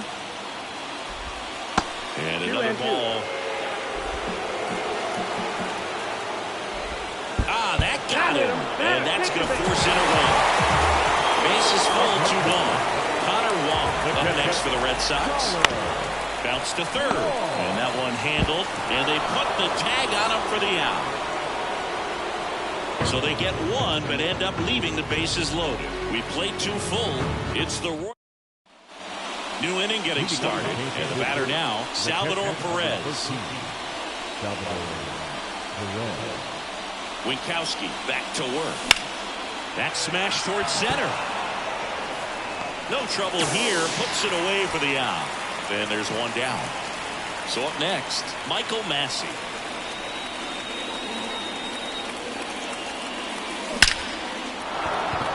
And another ball. That got him. And that's going to force in a run. Bases full, 2 gone. Connor Wong up next for the Red Sox. Bounce to third. And that one handled. And they put the tag on him for the out. So they get 1, but end up leaving the bases loaded. We played 2 full. It's the Royals. New inning getting started. And the batter now, Salvador Perez. Winkowski back to work. That smash towards center. No trouble here. Puts it away for the out. And there's 1 down. So up next, Michael Massey.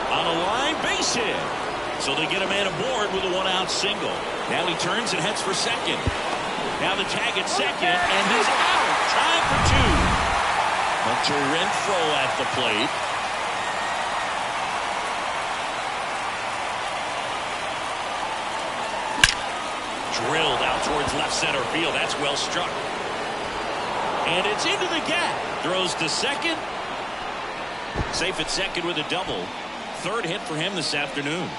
On a line, base hit. So they get a man aboard with a 1-out single. Now he turns and heads for second. Now the tag at second, and he's out. Trying for 2. Hunter Renfroe at the plate. Drilled out towards left center field. That's well struck. And it's into the gap. Throws to second. Safe at second with a double. Third hit for him this afternoon.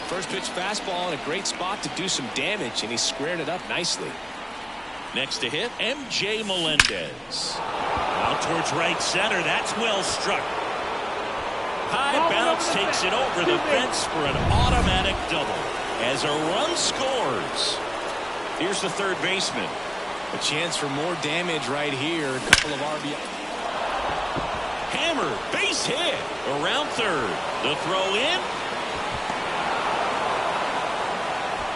First pitch fastball in a great spot to do some damage, and he squared it up nicely. Next to hit, MJ Melendez. Out towards right center. That's well struck. High bounce takes it over the fence for an automatic double as a run scores. Here's the third baseman. A chance for more damage right here. A couple of RBI. Hammer, base hit. Around third. The throw in.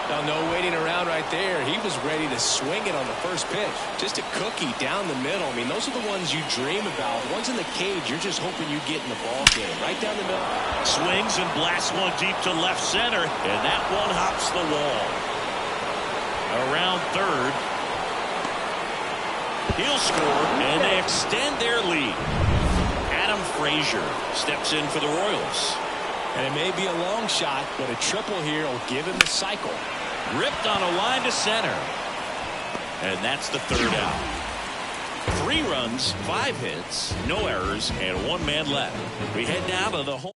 Now, no waiting around right there. He was ready to swing it on the first pitch. Just a cookie down the middle. I mean, those are the ones you dream about. Ones in the cage, you're just hoping you get in the ball game. Right down the middle. Swings and blasts one deep to left center. And that one hops the wall. Around third. He'll score, and they extend their lead. Adam Frazier steps in for the Royals. And it may be a long shot, but a triple here will give him the cycle. Ripped on a line to center. And that's the third out. 3 runs, 5 hits, no errors, and 1 man left. We head now to the home.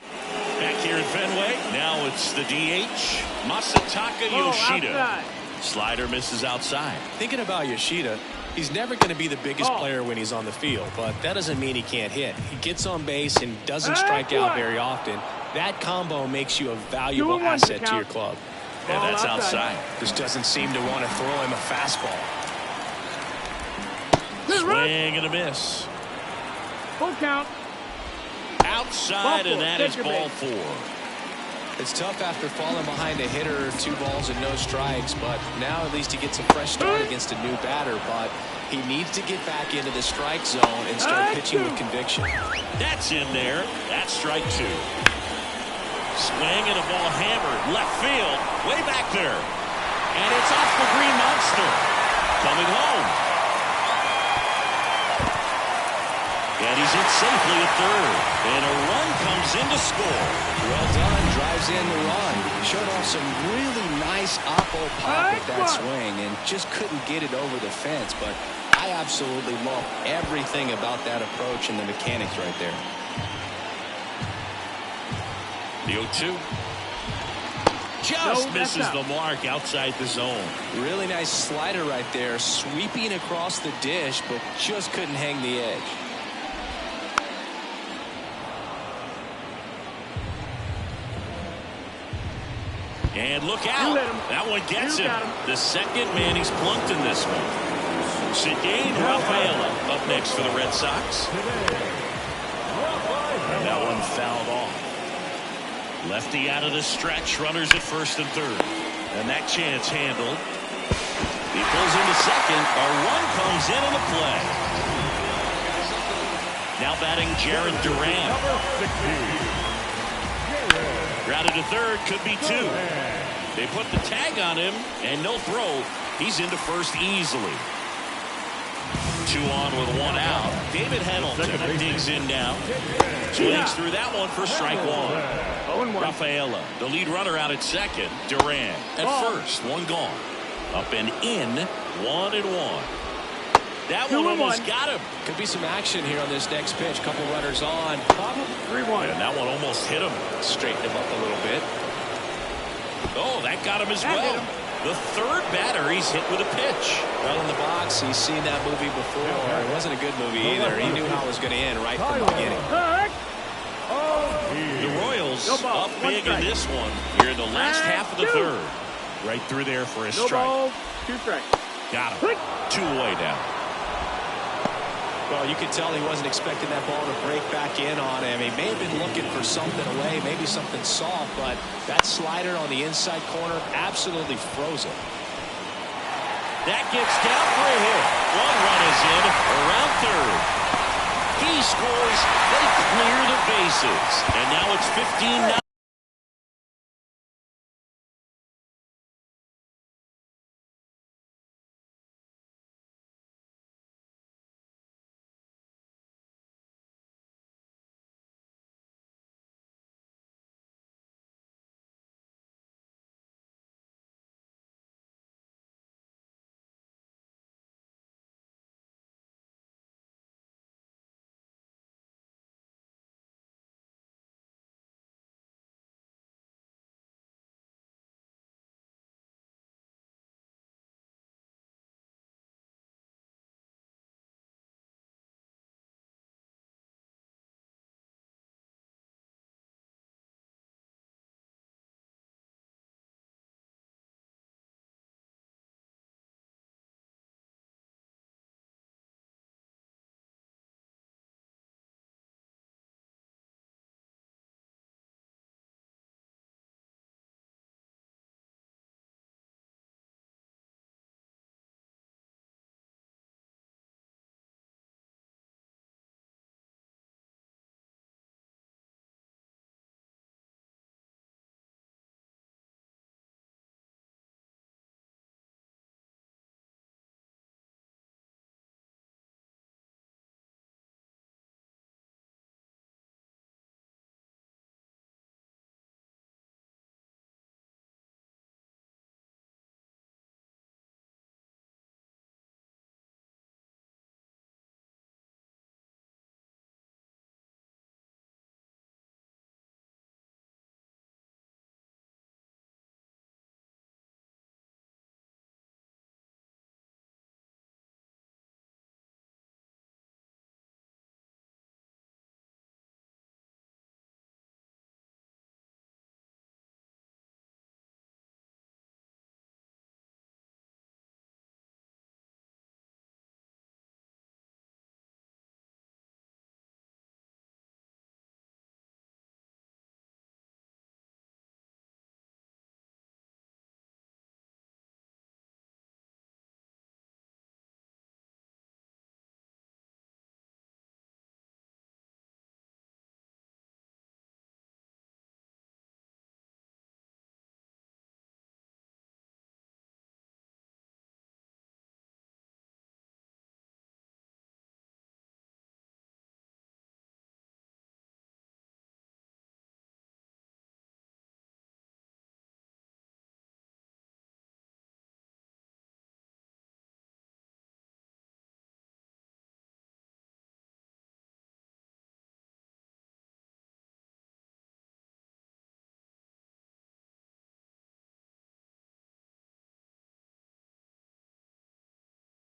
Back here in Fenway, now it's the DH, Masataka Yoshida. Outside. Slider misses outside. Thinking about Yoshida, he's never going to be the biggest player when he's on the field, but that doesn't mean he can't hit. He gets on base and doesn't strike out very often. That combo makes you a valuable asset to your club. And that's outside. Just doesn't seem to want to throw him a fastball. Swing and a miss. Full count. Outside, and that is ball 4. It's tough after falling behind a hitter, 2 balls and no strikes, but now at least he gets a fresh start against a new batter, but he needs to get back into the strike zone and start pitching with conviction. That's in there. That's strike 2. Swing and a ball hammered left field, way back there. And it's off the Green Monster. Coming home. And he's in safely at third. And a run comes in to score. Well done. Drives in the run. Showed off some really nice oppo pop with that swing and just couldn't get it over the fence. But I absolutely love everything about that approach and the mechanics right there. The 0-2. Just misses the mark outside the zone. Really nice slider right there. Sweeping across the dish, but just couldn't hang the edge. And look out. That one gets him. The second man he's plunked in this one. Ceddanne Rafaela up next for the Red Sox. And that one fouled off. Lefty out of the stretch. Runners at first and third. And that chance handled. He pulls into second. A run comes in on the play. Now batting Jarren Duran. Grounded to third, could be 2. They put the tag on him, and no throw. He's into first easily. 2 on with 1 out. David Hamilton digs in now. Swings through that one for strike 1. Rafaela, the lead runner out at second. Duran at first, 1 gone. Up and in, 1-1. That one almost got him. Could be some action here on this next pitch. Couple runners on. 3-1. And that one almost hit him. Straighten him up a little bit. Oh, that got him as well. The third batter he's hit with a pitch. Well, in the box, he's seen that movie before. It wasn't a good movie either. He knew how it was going to end right from the beginning. The Royals up big in this one here in the last half of the third. Right through there for a strike. 2 strikes. Got him. 2 away now. Well, you could tell he wasn't expecting that ball to break back in on him. He may have been looking for something away, maybe something soft, but that slider on the inside corner absolutely froze him. That gets down for a hit. 1 run is in around third. He scores. They clear the bases. And now it's 15-9.